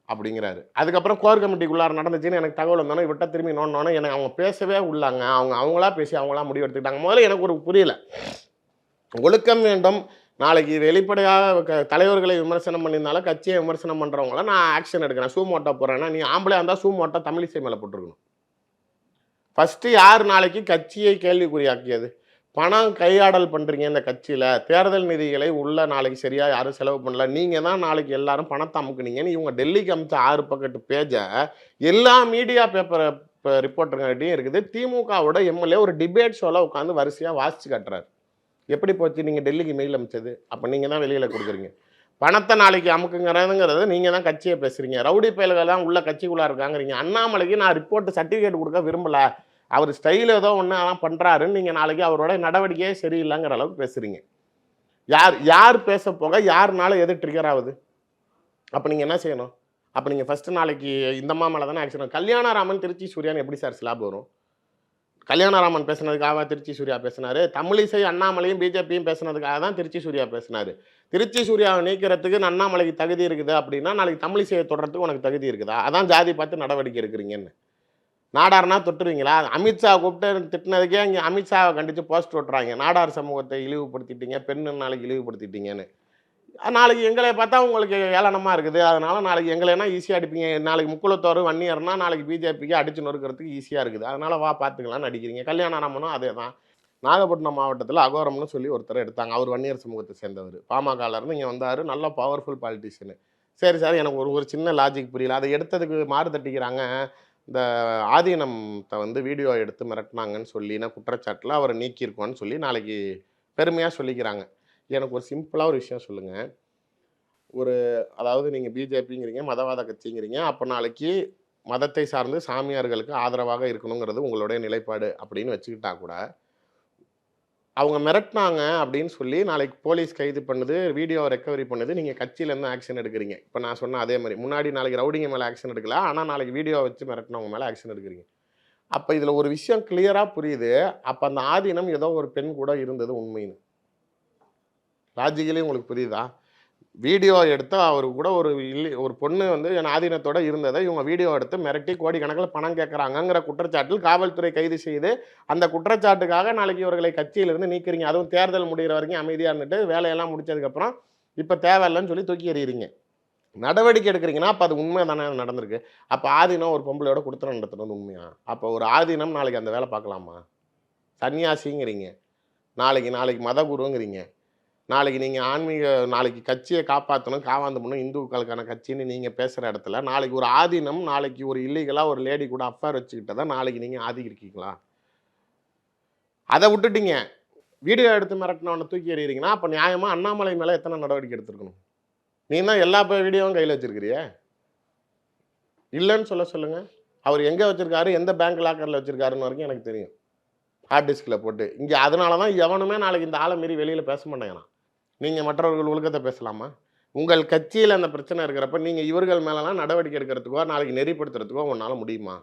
S5: அப்படிங்கிறாரு. அதுக்கப்புறம் கோர் கமிட்டிக்குள்ளார நடந்துச்சுன்னு எனக்கு தகவல் வந்தோன்னே விட்ட திரும்பி நோண்டோன்னே எனக்கு அவங்க பேசவே உள்ளாங்க, அவங்களா பேசி அவங்களா முடிவு எடுத்துக்கிட்டாங்க. முதல்ல எனக்கு ஒரு புரியல, ஒழுக்கம் வேண்டும். நாளைக்கு வெளிப்படையாக தலைவர்களை விமர்சனம் பண்ணியிருந்தாலும் கட்சியை விமர்சனம் பண்ணுறவங்கள நான் ஆக்ஷன் எடுக்கிறேன், சூமோட்டா போடுறேன்னா நீ ஆம்பளையாக இருந்தால் சூமோட்டா தமிழிசை மேலே போட்டிருக்கணும். ஃபஸ்ட்டு யார் நாளைக்கு கட்சியை கேள்விக்குறியாக்கியது? பணம் கையாடல் பண்ணுறீங்க இந்த கட்சியில், தேர்தல் நிதிகளை உள்ள நாளைக்கு சரியாக யாரும் செலவு பண்ணல, நீங்கள் தான் நாளைக்கு எல்லாரும் பணத்தை அமுக்குனீங்கன்னு இவங்க டெல்லிக்கு அமிச்ச 6 பக்கெட்டு பேஜை எல்லா மீடியா பேப்பர் ரிப்போர்ட்டர்கிட்டையும் இருக்குது. திமுகவோட எம்எல்ஏ ஒரு டிபேட் ஷோவில் உட்காந்து வரிசையாக வாசித்து காட்டுறாரு. எப்படி போச்சு நீங்கள் டெல்லிக்கு மெயில் அமிச்சது? அப்போ நீங்கள் தான் வெளியில் கொடுக்குறீங்க. பணத்தை நாளைக்கு அமுக்குங்கிறதுங்கிறது நீங்கள் தான் கட்சியை பேசுகிறீங்க. ரவுடி பயல்கள் தான் உள்ள கட்சிக்குள்ளே இருக்காங்கிறீங்க. அண்ணாமலைக்கு நான் ரிப்போர்ட்டு சர்டிஃபிகேட் கொடுக்க விரும்பலை, அவர் ஸ்டைல் ஏதோ ஒன்று அதான் பண்ணுறாருன்னு நீங்கள் நாளைக்கு அவரோட நடவடிக்கையே சரியில்லைங்கிற அளவுக்கு பேசுகிறீங்க. யார் பேச போக யாருனால எது ட்ரிகர் ஆகுது? அப்போ நீங்கள் என்ன செய்யணும்? அப்போ நீங்கள் ஃபஸ்ட்டு நாளைக்கு இந்த மாமலை தானே ஆக்ஷன். கல்யாணராமன் திருச்சி சூர்யான்னு எப்படி சார் ஸ்லாப் வரும்? கல்யாணராமன் பேசுனதுக்காக திருச்சி சூர்யா பேசினார். தமிழிசை அண்ணாமலையும் பிஜேபியும் பேசுனதுக்காக தான் திருச்சி சூர்யா பேசினார். திருச்சி சூர்யாவை நீக்கிறதுக்கு அண்ணாமலைக்கு தகுதி இருக்குது அப்படின்னா நாளைக்கு தமிழிசையை தொடர்றதுக்கு உனக்கு தகுதி இருக்குதா? அதான் ஜாதி பார்த்து நடவடிக்கை எடுக்கிறீங்கன்னு. நாடார்னா தொட்டுருவீங்களா? அமித்ஷா கூப்பிட்டு திட்டினதுக்கே இங்கே அமித்ஷாவை கண்டித்து போஸ்ட் ஓட்டுறாங்க, நாடார் சமூகத்தை இழிவுபடுத்திட்டீங்க, பெண்ணு நாளைக்கு இழிவுபடுத்திட்டீங்கன்னு. நாளைக்கு எங்களை பார்த்தா உங்களுக்கு ஏளனமாக இருக்குது, அதனால் நாளைக்கு எங்களைனா ஈஸியாக அடிப்பீங்க. நாளைக்கு முக்குளத்தோர் வன்னியர்னா நாளைக்கு பிஜேபிக்கு அடிச்சு நொறுக்கிறதுக்கு ஈஸியாக இருக்குது, அதனால் வா பார்த்துக்கலான்னு அடிக்கிறீங்க. கல்யாணராமனும் அதே தான். நாகப்பட்டினம் மாவட்டத்தில் அகோரம்னு சொல்லி ஒருத்தர் எடுத்தாங்க, அவர் வன்னியர் சமூகத்தை சேர்ந்தவர், பாமகலேருந்து இங்கே வந்தார், நல்ல பவர்ஃபுல் பாலிட்டிஷியனு. சரி சார், எனக்கு ஒரு ஒரு சின்ன லாஜிக் புரியல. அதை எடுத்ததுக்கு மாறு தட்டிக்கிறாங்க. இந்த ஆதீனத்தை வந்து வீடியோ எடுத்து மிரட்டினாங்கன்னு சொல்லின குற்றச்சாட்டில் அவரை நீக்கியிருக்கோன்னு சொல்லி நாளைக்கு பெருமையாக சொல்லிக்கிறாங்க. எனக்கு ஒரு சிம்பிளாக ஒரு விஷயம் சொல்லுங்கள். அதாவது நீங்கள் பிஜேபிங்கிறீங்க, மதவாத கட்சிங்கிறீங்க. அப்போ நாளைக்கு மதத்தை சார்ந்து சாமியார்களுக்கு ஆதரவாக இருக்கணுங்கிறது உங்களுடைய நிலைப்பாடு அப்படின்னு வச்சுக்கிட்டா கூட, அவங்க மிரட்டினாங்க அப்படின்னு சொல்லி நாளைக்கு போலீஸ் கைது பண்ணுது, வீடியோ ரெக்கவரி பண்ணுது, நீங்கள் கட்சியிலேருந்து ஆக்ஷன் எடுக்கிறீங்க. இப்போ நான் சொன்ன அதே மாதிரி முன்னாடி நாளைக்கு ரவுடிங்க மேலே ஆக்ஷன் எடுக்கல, ஆனால் நாளைக்கு வீடியோ வச்சு மிரட்டினவங்க மேலே ஆக்ஷன் எடுக்கிறீங்க. அப்போ இதில் ஒரு விஷயம் கிளியராக புரியுது. அப்போ அந்த ஆதீனம் ஏதோ ஒரு பெண் கூட இருந்தது உண்மைன்னு லாஜிக்கலி உங்களுக்கு புரியுதா? வீடியோ எடுத்து அவர் கூட ஒரு பொண்ணு வந்து என் ஆதீனத்தோட இருந்ததை இவங்க வீடியோ எடுத்து மிரட்டி கோடிக்கணக்கில் பணம் கேட்குறாங்கங்கிற குற்றச்சாட்டில் காவல்துறை கைது செய்து அந்த குற்றச்சாட்டுக்காக நாளைக்கு இவர்களை கட்சியிலிருந்து நீக்கிறீங்க. அதுவும் தேர்தல் முடிகிற வரைக்கும் அமைதியாக இருந்துட்டு வேலையெல்லாம் முடிச்சதுக்கப்புறம் இப்போ தேவையில்லைன்னு சொல்லி தூக்கி எறிகிறீங்க. நடவடிக்கை எடுக்கிறீங்கன்னா அப்போ அது உண்மை தானே நடந்திருக்கு. அப்போ ஆதீனம் ஒரு பொம்பளையோட கொடுத்துட நடத்துறது உண்மையா? அப்போ ஒரு ஆதீனம் நாளைக்கு அந்த வேலை பார்க்கலாமா? சன்னியாசிங்கிறீங்க, நாளைக்கு மதகுருங்கிறீங்க, நாளைக்கு நீங்கள் நாளைக்கு கட்சியை காப்பாற்றணும், காவாந்து பண்ணணும், இந்துக்களுக்கான கட்சின்னு நீங்கள் பேசுகிற இடத்துல நாளைக்கு ஒரு ஆதீனம் நாளைக்கு ஒரு இல்லீகலாக ஒரு லேடி கூட அஃபேர் வச்சுக்கிட்டதான் நாளைக்கு நீங்கள் ஆதிக்கிருக்கீங்களா? அதை விட்டுட்டீங்க. வீடியோ எடுத்து மிரட்டினவனை தூக்கி எறிகிறீங்கன்னா அப்போ நியாயமாக அண்ணாமலை மேலே எத்தனை நடவடிக்கை எடுத்துருக்கணும்? நீ தான் எல்லா வீடியோவும் கையில் வச்சுருக்கிறிய? இல்லைன்னு சொல்லுங்கள். அவர் எங்கே வச்சுருக்காரு, எந்த பேங்க் லாக்கரில் வச்சுருக்காருன்னு வரைக்கும் எனக்கு தெரியும், ஹார்ட் டிஸ்கில் போட்டு. இங்கே அதனால தான் எவனுமே நாளைக்கு இந்த ஆளை மீறி வெளியில் பேச மாட்டேங்கிறான். நீங்கள் மற்றவர்கள் ஒழுக்கத்தை பேசலாமா? உங்கள் கட்சியில் அந்த பிரச்சனை இருக்கிறப்ப நீங்கள் இவர்கள் மேலெலாம் நடவடிக்கை எடுக்கிறதுக்கோ நாளைக்கு நெறிப்படுத்துறதுக்கோ உன்னால் முடியுமா?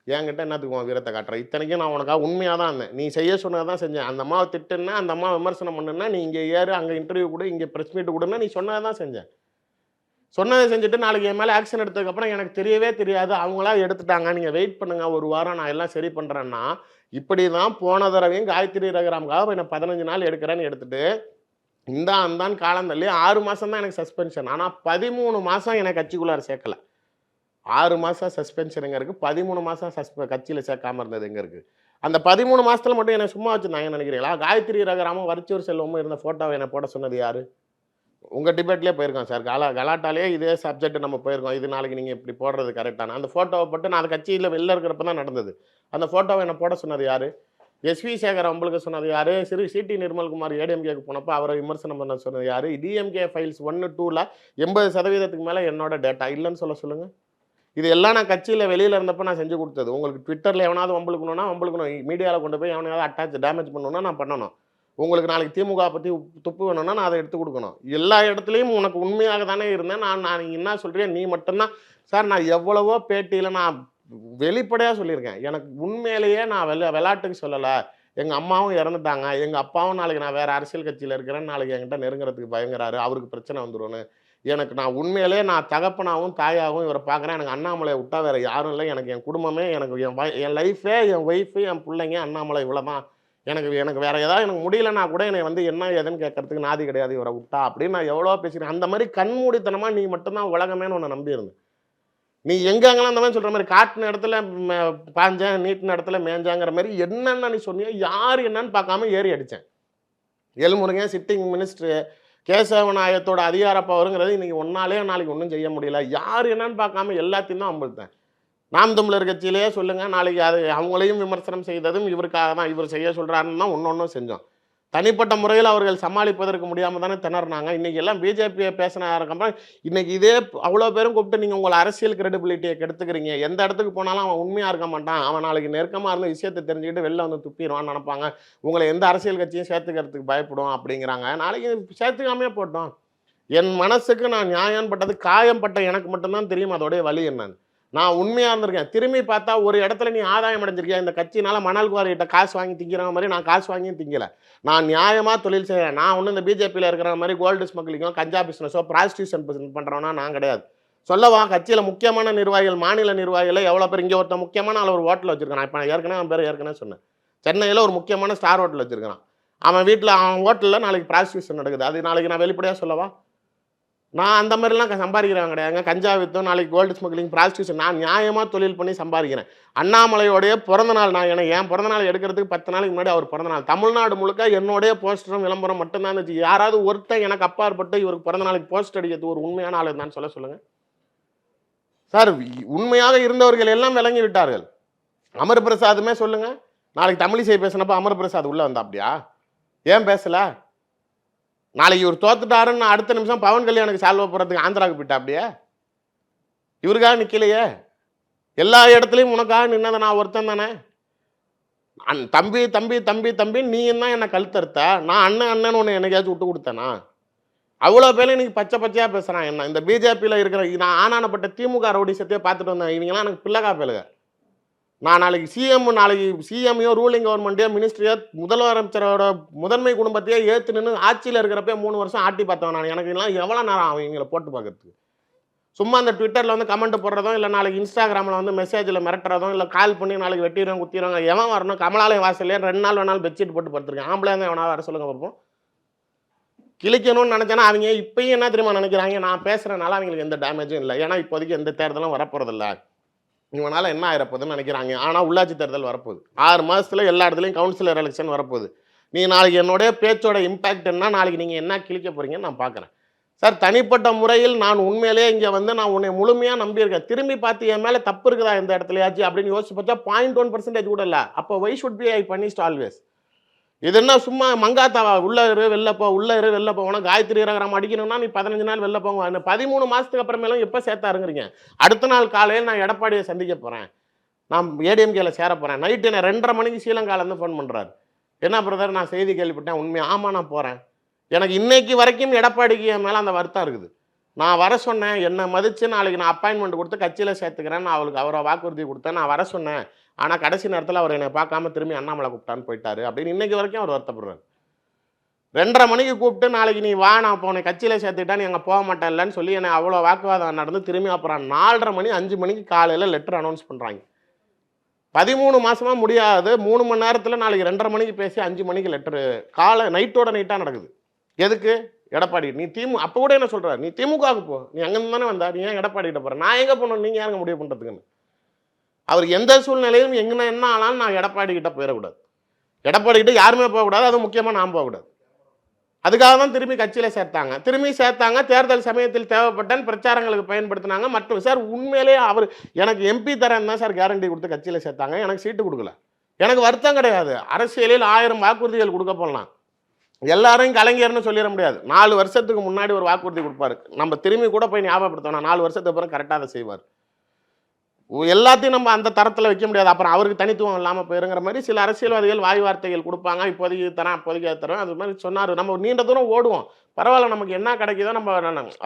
S5: என்கிட்ட என்னத்துக்கு உன் வீரத்தை காட்டுற? இத்தனைக்கும் நான் உனக்காக உண்மையாக தான் இருந்தேன். நீ செய்ய சொன்னதை தான் செஞ்சேன். அந்த அம்மாவை திட்டுன்னா, அந்த அம்மா விமர்சனம் பண்ணுன்னா, நீ இங்கே ஏறு, அங்கே இன்டர்வியூ கொடு, இங்கே ப்ரெஸ் மீட் கொடுன்னா, நீ சொன்னதை தான் செஞ்சேன். சொன்னதை செஞ்சுட்டு நாளைக்கு என் மேலே ஆக்ஷன் எடுத்ததுக்கப்புறம் எனக்கு தெரியவே தெரியாது, அவங்களா எடுத்துட்டாங்க, நீங்கள் வெயிட் பண்ணுங்கள் ஒரு வாரம் நான் எல்லாம் சரி பண்ணுறேன்னா, இப்படி தான் போன தடவையும் காயத்ரி ரகுராமுக்காக என்ன 15 நாள் எடுக்கிறேன்னு எடுத்துட்டு அந்தான்னு காலம் தள்ளி 6 மாதம் தான் எனக்கு சஸ்பென்ஷன். ஆனால் 13 மாதம் எனக்கு கட்சிக்குள்ளார சேர்க்கலை. 6 மாதம் சஸ்பென்ஷன் எங்கே இருக்குது? 13 மாதம் கட்சியில் சேர்க்காமல் இருந்தது எங்கே இருக்குது? அந்த 13 மாதத்தில் மட்டும் என்னை சும்மா வச்சுருந்தாங்கன்னு நினைக்கிறீங்களா? காயத்ரி ரகுராமும் வரிச்சூர் செல்வமும் இருந்த ஃபோட்டோவை என்னை போட சொன்னது யார்? உங்கள் டிபேட்லேயே போயிருக்கோம் சார். கலாட்டாலே இதே சப்ஜெக்ட் நம்ம போயிருக்கோம். இது நாளைக்கு நீங்கள் இப்படி போடுறது கரெக்டான அந்த ஃபோட்டோவை போட்டு நான் அந்த கட்சியில் வெளில இருக்கிறப்ப தான் நடந்தது. அந்த ஃபோட்டோவை என்ன போட சொன்னது யார்? எஸ்வி சேகர் உங்களுக்கு சொன்னது யார்? சிடி நிர்மல்குமார் ஏடிஎம்கேக்கு போனப்போ அவரை விமர்சனம் பண்ண சொன்னது யார்? டிஎம்கே ஃபைல்ஸ் 1, 2ல் 80% மேலே என்னோட டேட்டா இல்லைன்னு சொல்லுங்கள். இது எல்லாம் நான் கட்சியில் வெளியில் இருந்தப்போ நான் செஞ்சு கொடுத்தது. உங்களுக்கு ட்விட்டரில் எவனாவது வம்பளுக்கணும்னா வம்பளுக்கணும், மீடியாவில் கொண்டு போய் எவனையாவது டேமேஜ் பண்ணணும்னா நான் பண்ணணும். உங்களுக்கு நாளைக்கு திமுக பற்றி துப்பு வேணும்னா நான் அதை எடுத்து கொடுக்கணும். எல்லா இடத்துலையும் உனக்கு உண்மையாக தானே இருந்தேன். நான் என்ன சொல்கிறேன், நீ மட்டும்தான் சார். நான் எவ்வளவோ பேட்டியில் நான் வெளிப்படையாக சொல்லியிருக்கேன். எனக்கு உண்மையிலேயே நான் விளையாட்டுக்கு சொல்லலை. எங்கள் அம்மாவும் இறந்துட்டாங்க, எங்கள் அப்பாவும் நாளைக்கு நான் வேறு அரசியல் கட்சியில் இருக்கிறேன், நாளைக்கு என்கிட்ட நெருங்குறதுக்கு பயங்கிறாரு, அவருக்கு பிரச்சனை வந்துடும்னு. நான் உண்மையிலே நான் தகப்பனாகவும் தாயாகவும் இவரை பார்க்குறேன். எனக்கு அண்ணாமலையை விட்டா வேறு யாரும் இல்லை. எனக்கு என் குடும்பமே, எனக்கு என் லைஃபே, என் ஒய்ஃபு, என் பிள்ளைங்க, அண்ணாமலை இவ்வளோ தான். எனக்கு வேறு ஏதாவது எனக்கு முடியலன்னா கூட என்னை வந்து என்ன ஏதுன்னு கேட்கறதுக்கு நாதி கிடையாது இவரை விட்டா அப்படின்னு நான் எவ்வளோ பேசுகிறேன். அந்த மாதிரி கண்மூடித்தனமாக நீ மட்டும்தான் உலகமேன்னு ஒன்று நம்பியிருந்தேன். நீ எங்கெங்கெல்லாம் அந்த மாதிரி சொல்கிற மாதிரி காட்டின இடத்துல பாஞ்சேன், நீட்டின இடத்துல மேஞ்சாங்கிற மாதிரி என்னென்ன நீ சொன்னியோ யார் என்னன்னு பார்க்காம ஏறி அடித்தேன். எல்முருகன் சிட்டிங் மினிஸ்டர் கேசவநாயகத்தோட அதிகார பவருங்கிறது இன்றைக்கி ஒன்னாலே நாளைக்கு ஒன்றும் செய்ய முடியல. யார் என்னன்னு பார்க்காம எல்லாத்தையும் தான் அம்பழுத்தேன். நாம் தமிழர் கட்சியிலேயே சொல்லுங்கள், நாளைக்கு அது அவங்களையும் விமர்சனம் செய்ததும் இவருக்காக தான், இவர் செய்ய சொல்கிறாருன்னு தான் ஒன்று செஞ்சோம். தனிப்பட்ட முறையில் அவர்கள் சமாளிப்பதற்கு முடியாமல் தானே திணறினாங்க. இன்றைக்கி எல்லாம் பிஜேபியை பேசின ஆரம்பிக்கும். இன்றைக்கி இதே அவ்வளோ பேரும் கூப்பிட்டு நீங்கள் உங்களை அரசியல் கிரெடிபிலிட்டியை கெடுத்துக்கிறீங்க. எந்த இடத்துக்கு போனாலும் அவன் உண்மையாக இருக்க மாட்டான், அவன் நாளைக்கு நெருக்கமாக இருந்த விஷயத்தை தெரிஞ்சுக்கிட்டு வெளில வந்து துப்பிடுவான்னு நினைப்பாங்க. உங்களை எந்த அரசியல் கட்சியும் சேர்த்துக்கிறதுக்கு பயப்படும் அப்படிங்கிறாங்க. நாளைக்கு சேர்த்துக்காமே போட்டோம். என் மனசுக்கு நான் நியாயம் பட்டது, காயம்பட்ட எனக்கு மட்டும்தான் தெரியும் அதோடைய வலி என்னன்னு. நான் உண்மையாக இருந்திருக்கேன். திரும்பி பார்த்தா ஒரு இடத்துல நீ ஆதாயம் அடைஞ்சிருக்கியா, இந்த கட்சினால மணல் குவாரிகிட்ட காசு வாங்கி திங்கிற மாதிரி நான் காசு வாங்கியும் திங்கலை. நான் நியாயமாக தொழில் செய்கிறேன். நான் ஒன்றும் இந்த பிஜேபியில் இருக்கிற மாதிரி கோல்டு ஸ்மக்லிங்கும் கஞ்சா பிஸ்னஸோ ப்ராஸ்டியூஷன் பண்ணுறோன்னா நான் கிடையாது. சொல்லவா, கட்சியில் முக்கியமான நிர்வாகிகள், மாநில நிர்வாகிகள் எவ்வளோ பேர், இங்கே ஒருத்தன் முக்கியமான ஒரு ஹோட்டல் வச்சுருக்கான். இப்போ நான் ஏற்கனவே சொன்னேன், சென்னையில் ஒரு முக்கியமான ஸ்டார் ஹோட்டல் வச்சுருக்கான். அவன் வீட்டில் அவன் ஹோட்டலில் நாளைக்கு ப்ராஸ்டியூஷன் நடக்குது. அது நாளைக்கு நான் வெளிப்படையாக சொல்லவா? நான் அந்த மாதிரிலாம் சம்பாதிக்கிறவங்க கிடையாதுங்க. கஞ்சா வித்தோம், நாளைக்கு கோல்டு ஸ்மக்லிங், ப்ராஸ்டியூஷன், நான் நியாயமாக தொழில் பண்ணி சம்பாதிக்கிறேன். அண்ணாமலையோடைய பிறந்தநாள் நான் என் பிறந்தநாள் எடுக்கிறதுக்கு 10 நாளைக்கு முன்னாடி அவர் பிறந்தநாள். தமிழ்நாடு முழுக்க என்னுடைய போஸ்டரும் விளம்பரம் மட்டும்தான் இருந்துச்சு. யாராவது ஒருத்தன் எனக்கு அப்பாற்பட்டு இவருக்கு பிறந்தநாளைக்கு போஸ்ட் அடிக்கிறது ஒரு உண்மையான ஆள் இருந்தான்னு சொல்லுங்கள் சார். உண்மையாக இருந்தவர்கள் எல்லாம் விளங்கி விட்டார்கள். அமர் பிரசாதுமே சொல்லுங்க, நாளைக்கு தமிழிசை பேசினப்ப அமர் பிரசாத் உள்ள வந்தா அப்படியா? ஏன் பேசல? நாளைக்கு இவர் தோத்துட்டாருன்னு அடுத்த நிமிஷம் பவன் கல்யாணுக்கு சால்வ போறதுக்கு ஆந்திராவுக்கு போயிட்டா அப்படியே? இவருக்காக நிக்கலையே. எல்லா இடத்துலையும் உனக்காக நின்னதை நான் ஒருத்தன் தானே. தம்பி தம்பி தம்பி தம்பி நீ என்ன என்னை கழுத்தறுத்த? நான் அண்ணன் அண்ணன் ஒன்று என்னைக்காச்சும் விட்டு கொடுத்தேனா? அவ்வளோ பேரும் இன்னைக்கு பச்சை பச்சையாக பேசுகிறான். என்ன இந்த பிஜேபியில் இருக்கிற நான் ஆனானப்பட்ட திமுக ரவுடிசத்தையே பார்த்துட்டு வந்தேன். இவங்கெல்லாம் எனக்கு பிள்ளைகா பேலுக. நான் நாளைக்கு சிஎம்ஐயோ ரூலிங் கவர்மெண்ட்டையோ மினிஸ்ட்ரியோ முதலமைச்சரோட முதன்மை குடும்பத்தையே ஏற்று நின்று ஆட்சியில் இருக்கிறப்ப 3 வருஷம் ஆட்டி பார்த்தவன் நான். எனக்கு எல்லாம் எவ்வளோ நேரம் அவங்களை போட்டு பார்க்கறதுக்கு? சும்மா அந்த ட்விட்டரில் வந்து கமெண்ட் போடுறதோ, இல்லை நாளைக்கு இன்ஸ்டாகிராமில் வந்து மெசேஜில் மிரட்டுறதோ, இல்லை கால் பண்ணி நாளைக்கு வெட்டிடுறோம் குத்திடுவாங்க. எவன் வரணும்? கமலாலயம் வாசல்லையே 2 நாள் வேணாலும் பெட்ஷீட் போட்டு படுத்துருக்கேன். ஆம்பளை தான் எவனா வர சொல்லுங்க பார்ப்போம். கிழிக்கணும்னு நினச்சேன்னா அவங்க இப்பயும் என்ன தெரியுமா நினைக்கிறாங்க? நான் பேசுகிறனால அவங்களுக்கு எந்த டேமேஜும் இல்லை. ஏன்னா இப்போதைக்கு எந்த தேர்தலும் வரப்போகிறதில்ல, இவனால் என்ன ஆயிரப்போகுதுன்னு நினைக்கிறாங்க. ஆனால் உள்ளாட்சி தேர்தல் வரப்போகுது. 6 மாதத்தில் எல்லா இடத்துலையும் கவுன்சிலர் எலெக்ஷன் வரப்போகுது. நீ நாளைக்கு என்னுடைய பேச்சோட இம்பேக்ட் என்ன, நாளைக்கு நீங்கள் என்ன கிழிக்க போகிறீங்கன்னு நான் பார்க்குறேன் சார். தனிப்பட்ட முறையில் நான் உண்மையிலேயே இங்கே வந்து நான் உன்னை முழுமையாக நம்பியிருக்கேன். திரும்பி பார்த்து என் மேலே தப்பு இருக்குதா எந்த இடத்துலையாச்சு அப்படின்னு யோசிச்சு பார்த்தா 0.1% கூட இல்லை. அப்போ why should be I punished always? இது என்ன சும்மா மங்காத்தாவா? உள்ள இரு வெளில வெளில போனா காயத்ரி ரகரம் அடிக்கணும்னா நீ 15 நாள் வெளில போங்க. 13 மாதத்துக்கு அப்புறமேலும் எப்போ சேர்த்தாருங்கிறீங்க? அடுத்த நாள் காலையில் நான் எடப்பாடியை சந்திக்க போகிறேன், நான் ஏடிஎம்கேல சேர போகிறேன். நைட்டு என்ன 2:30 மணிக்கு ஸ்ரீலங்காலேருந்து ஃபோன் பண்ணுறாரு. என்ன பிரதர் நான் செய்தி கேள்விப்பட்டேன், உண்மையா? ஆமாம் நான் போகிறேன். எனக்கு இன்னைக்கு வரைக்கும் எடப்பாடிக்கு என் மேலே அந்த வருத்தம் இருக்குது. நான் வர சொன்னேன், என்னை மதித்து நாளைக்கு நான் அப்பாயின்மெண்ட் கொடுத்து கட்சியில் சேர்த்துக்கிறேன், நான் அவரை வாக்குறுதி கொடுத்தேன், நான் வர சொன்னேன். ஆனால் கடைசி நேரத்தில் அவர் என்னை பார்க்காம திரும்பி அண்ணாமலை கூப்பிட்டான்னு போயிட்டாரு அப்படின்னு இன்னைக்கு வரைக்கும் அவர் வருத்தப்படுறாரு. 2:30 மணிக்கு கூப்பிட்டு நாளைக்கு நீ வா நான் போன கட்சியில் சேர்த்துக்கிட்டா நீ அங்கே போக மாட்டேன்லன்னு சொல்லி என்னை அவ்வளோ வாக்குவாதம் நடந்து திரும்பி அப்புறம் 4:30 மணி 5 மணிக்கு காலையில் லெட்டர் அனௌன்ஸ் பண்ணுறாங்க. 13 மாதமாக முடியாது. 3 மணி நேரத்தில் நாளைக்கு 2:30 மணிக்கு பேசி 5 மணிக்கு லெட்டரு நைட்டோட நைட்டாக நடக்குது. எதுக்கு? எடப்பாடி நீ அப்போ கூட என்ன சொல்கிறார், நீ திமுகவுக்கு போ, நீ அங்கேருந்து தானே வந்தா, நீ ஏன் எடப்பாடி கிட்ட போகிற? நான் எங்கே போகணும், நீங்கள் யாருங்க முடிவு பண்ணுறதுக்குன்னு? அவர் எந்த சூழ்நிலையிலும் எங்கே என்ன ஆனாலும் நான் எடப்பாடி கிட்ட போயிடக்கூடாது. எடப்பாடி கிட்ட யாருமே போகக்கூடாது. அது முக்கியமாக நான் போகக்கூடாது. அதுக்காக தான் திரும்பி கட்சியில் சேர்த்தாங்க. தேர்தல் சமயத்தில் தேவைப்பட்டேன் பிரச்சாரங்களுக்கு பயன்படுத்தினாங்க. மற்றும் சார் உண்மையிலேயே அவர் எனக்கு எம்பி தரேன் தான் சார் கேரண்டி கொடுத்து கட்சியில் சேர்த்தாங்க. எனக்கு சீட்டு கொடுக்கல. எனக்கு வருத்தம் கிடையாது. அரசியலில் 1000 வாக்குறுதிகள் கொடுக்க போடலாம். எல்லாரையும் கலைஞர்னு சொல்லிட முடியாது. 4 வருஷத்துக்கு முன்னாடி ஒரு வாக்குறுதி கொடுப்பாரு. நம்ம திரும்பி கூட போய் ஞாபகப்படுத்தணும். 4 வருஷத்துக்கு அப்புறம் கரெக்டாக அதை செய்வார். எல்லாத்தையும் நம்ம அந்த தரத்தில் வைக்க முடியாது. அப்புறம் அவருக்கு தனித்துவம் இல்லாமல் போயிருங்கிற மாதிரி சில அரசியல்வாதிகள் வாய் வார்த்தைகள் கொடுப்பாங்க. இப்போதைக்கு தரேன், அப்போதைக்கு தரேன், அது மாதிரி சொன்னார். நம்ம நீண்ட தூரம் ஓடுவோம், பரவாயில்ல, நமக்கு என்ன கிடைக்குதோ நம்ம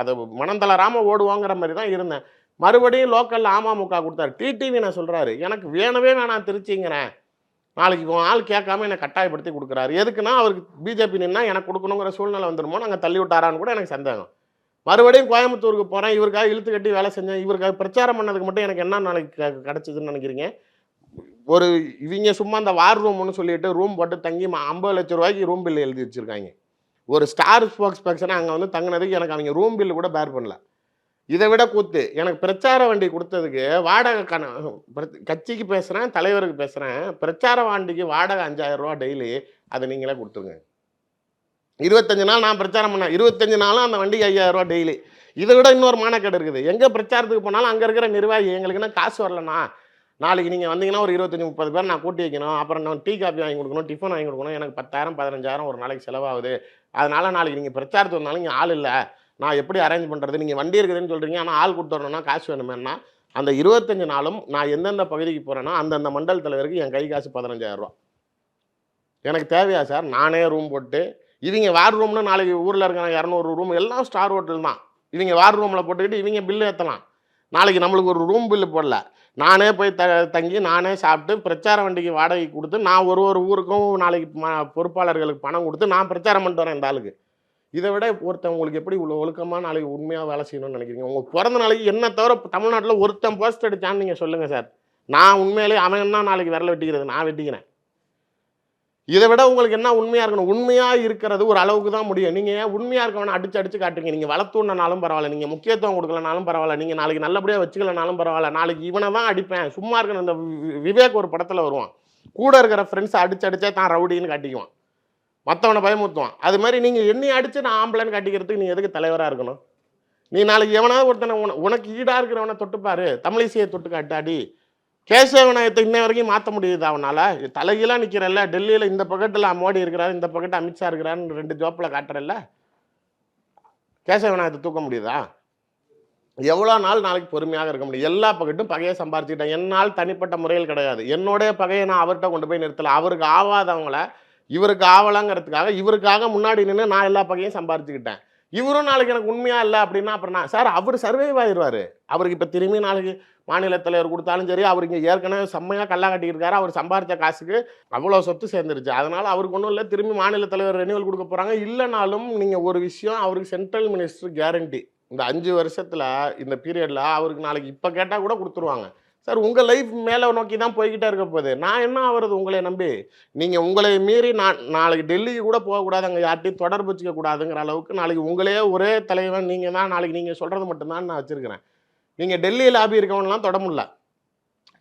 S5: அது மனம் தளராமல் ஓடுவோங்கிற மாதிரி தான் இருந்தேன். மறுபடியும் லோக்கலில் அமமுக கொடுத்தாரு. டிடிவி நான் சொல்கிறாரு, எனக்கு வேணவே வேணாம் திருச்சிங்கிறேன், நாளைக்கு ஆள் கேட்காம என்னை கட்டாயப்படுத்தி கொடுக்குறாரு. எதுக்குன்னா அவருக்கு பிஜேபி நின்னா எனக்கு கொடுக்கணுங்கிற சூழ்நிலை வந்துடுமோ, நாங்கள் தள்ளி விட்டாரான்னு கூட எனக்கு சந்தேகம். மறுபடியும் கோயம்புத்தூருக்கு போகிறேன், இவருக்காக இழுத்து கட்டி வேலை செஞ்சேன். இவருக்காக பிரச்சாரம் பண்ணதுக்கு மட்டும் எனக்கு என்ன நாளைக்கு கிடச்சிதுன்னு நினைக்கிறீங்க? இவங்க சும்மா அந்த வார் ரூம்னு சொல்லிட்டு ரூம் போட்டு தங்கி 50 லட்ச ரூபாய்க்கு ரூம் பில்லு எழுதி வச்சுருக்காங்க. ஒரு ஸ்டார் ஸ்போக்ஸ் பர்சனாக அங்கே வந்து தங்கினதுக்கு எனக்கு அவங்க ரூம் பில்லு கூட பேர் பண்ணல. இதை விட கூத்து, எனக்கு பிரச்சார வண்டி கொடுத்ததுக்கு வாடகை கட்சிக்கு பேசுகிறேன், தலைவருக்கு பேசுகிறேன், பிரச்சார வண்டிக்கு வாடகை 5000 ரூபா டெய்லி, அதை நீங்களே கொடுத்துருங்க. 25 நாள் நான் பிரச்சாரம் பண்ணேன், 25 நாளும் அந்த வண்டிக்கு 5000 ரூபா டெய்லி. இதை விட இன்னொரு மானக்கேடு இருக்குது. எங்கே பிரச்சாரத்துக்கு போனாலும் அங்கே இருக்கிற நிர்வாகி, எங்களுக்குன்னா காசு வரலண்ணா, நாளைக்கு நீங்கள் வந்தீங்கன்னா ஒரு 25-30 பேர் நான் கூட்டி வைக்கணும், அப்புறம் நான் டீ காஃபி வாங்கி கொடுக்கணும், டிஃபன் வாங்கி கொடுக்கணும், எனக்கு 10,000-15,000 ஒரு நாளைக்கு செலவாகுது, அதனால் நாளைக்கு நீங்கள் பிரச்சாரத்துக்கு வந்தாலும் இங்கே ஆள் இல்லை, நான் எப்படி அரேஞ்ச் பண்ணுறது? நீங்கள் வண்டி இருக்குதுன்னு சொல்கிறீங்க, ஆனால் ஆள் கொடுத்துடணும்னா காசு வேணுமேன்னா அந்த 25 நாளும் நான் எந்தெந்த பகுதிக்கு போகிறேன்னா அந்தந்த மண்டல் தலைவருக்கு என் கை காசு 15,000 ரூபா. எனக்கு தேவையா சார்? நானே ரூம் போட்டு, இவங்க வார் ரூம்னு நாளைக்கு ஊரில் இருக்கிற 200 ரூம் எல்லாம் ஸ்டார் ஹோட்டல் தான், இவங்க வார் ரூமில் போட்டுக்கிட்டு இவங்க பில்லு ஏற்றலாம். நாளைக்கு நம்மளுக்கு ஒரு ரூம் பில்லு போடல, நானே போய் தங்கி நானே சாப்பிட்டு பிரச்சார வண்டிக்கு வாடகை கொடுத்து நான் ஒரு ஊருக்கும் நாளைக்கு பொறுப்பாளர்களுக்கு பணம் கொடுத்து நான் பிரச்சாரம் பண்ணிட்டு வரேன் இந்த ஆளுக்கு. இதை விட ஒருத்தன் உங்களுக்கு எப்படி இவ்வளோ ஒழுக்கமாக நாளைக்கு உண்மையாக வேலை செய்யணும்னு நினைக்கிறீங்க? உங்கள் பிறந்த நாளைக்கு என்ன தவிர தமிழ்நாட்டில் ஒருத்தன் போஸ்ட் அடித்தான்னு நீங்கள் சொல்லுங்கள் சார். நான் உண்மையிலே அவன் என்ன நாளைக்கு விரல வெட்டிக்கிறது? நான் வெட்டிக்கிறேன். இதை விட உங்களுக்கு என்ன உண்மையாக இருக்கணும்? உண்மையாக இருக்கிறது ஒரு அளவுக்கு தான் முடியும். நீங்கள் உண்மையாக இருக்கவனை அடிச்சு காட்டுறீங்க. நீங்கள் வளர்த்துனாலும் பரவாயில்ல, நீங்கள் முக்கியத்துவம் கொடுக்கலனாலும் பரவாயில்ல, நீங்கள் நாளைக்கு நல்லபடியாக வச்சுக்கலனாலும் பரவாயில்ல, நாளைக்கு இவனை தான் அடிப்பேன் சும்மா இருக்கணும். இந்த விவேக் ஒரு படத்தில் வருவான், கூட இருக்கிற ஃப்ரெண்ட்ஸை அடிச்சே தான் ரவுடின்னு காட்டிக்குவான், மற்றவனை பயமுத்துவான். அது மாதிரி நீங்கள் என்னையை அடித்து நான் ஆம்பளைன்னு காட்டிக்கிறதுக்கு நீ எதுக்கு தலைவராக இருக்கணும்? நீ நாளைக்கு எவனாவது ஒருத்தனை உனக்கு ஈடாக இருக்கிறவனை தொட்டுப்பாரு, தமிழிசையை தொட்டு காட்டாடி. கேசவநாயகத்தை இன்ன வரைக்கும் மாற்ற முடியுது அவனால்? தலைகீழாக நிற்கிறல்ல, டெல்லியில் இந்த பக்கத்தில் மோடி இருக்கிறாரு, இந்த பக்கத்தில் அமித்ஷா இருக்கிறாருன்னு 2 ஜோப்பில் காட்டுறல்ல, கேசவநாயகத்தை தூக்க முடியுதா? எவ்வளோ நாள் நாளைக்கு பொறுமையாக இருக்க முடியும்? எல்லா பக்கட்டும் பகையை சம்பாரிச்சுக்கிட்டேன். என்னால் தனிப்பட்ட முறையில் கிடையாது. என்னுடைய பகையை நான் அவர்கிட்ட கொண்டு போய் நிறுத்தலை. அவருக்கு ஆவாதவங்கள இவருக்கு ஆவலாங்கிறதுக்காக இவருக்காக முன்னாடி நின்று நான் எல்லா பகையும் சம்பாரிச்சுக்கிட்டேன். இவரும் நாளைக்கு எனக்கு உண்மையாக இல்லை அப்படின்னா அப்புறம் நான் சார் அவர் சர்வைவ் ஆயிடுவார். அவருக்கு இப்போ திரும்பி நாளைக்கு மாநில தலைவர் கொடுத்தாலும் சரி, அவர் இங்கே ஏற்கனவே செம்மையாக கல்லா கட்டியிருக்காரு. அவர் சம்பாரித்த காசுக்கு அவ்வளோ சொத்து சேர்ந்துருச்சு. அதனால் அவருக்கு ஒன்றும் இல்லை, திரும்பி மாநில தலைவர் ரெனிவல் கொடுக்க போகிறாங்க. இல்லைனாலும் நீங்கள் ஒரு விஷயம், அவருக்கு சென்ட்ரல் மினிஸ்டர் கேரண்டி இந்த 5 வருஷத்தில் இந்த பீரியடில் அவருக்கு நாளைக்கு இப்போ கேட்டால் கூட கொடுத்துருவாங்க. சார் உங்கள் லைஃப் மேலே நோக்கி தான் போய்கிட்டே இருக்க போகுது. நான் என்ன ஆகிறது உங்களை நம்பி? நீங்கள் உங்களை மீறி நான் நாளைக்கு டெல்லிக்கு கூட போகக்கூடாது, அங்கே யார்ட்டையும் தொடர்பு வச்சுக்க கூடாதுங்கிற அளவுக்கு நாளைக்கு உங்களே ஒரே தலைவன் நீங்கள் தான், நாளைக்கு நீங்கள் சொல்கிறது மட்டும்தான் நான் வச்சுருக்கிறேன். நீங்கள் டெல்லி லாபி இருக்கவனெலாம் தொட முடியல.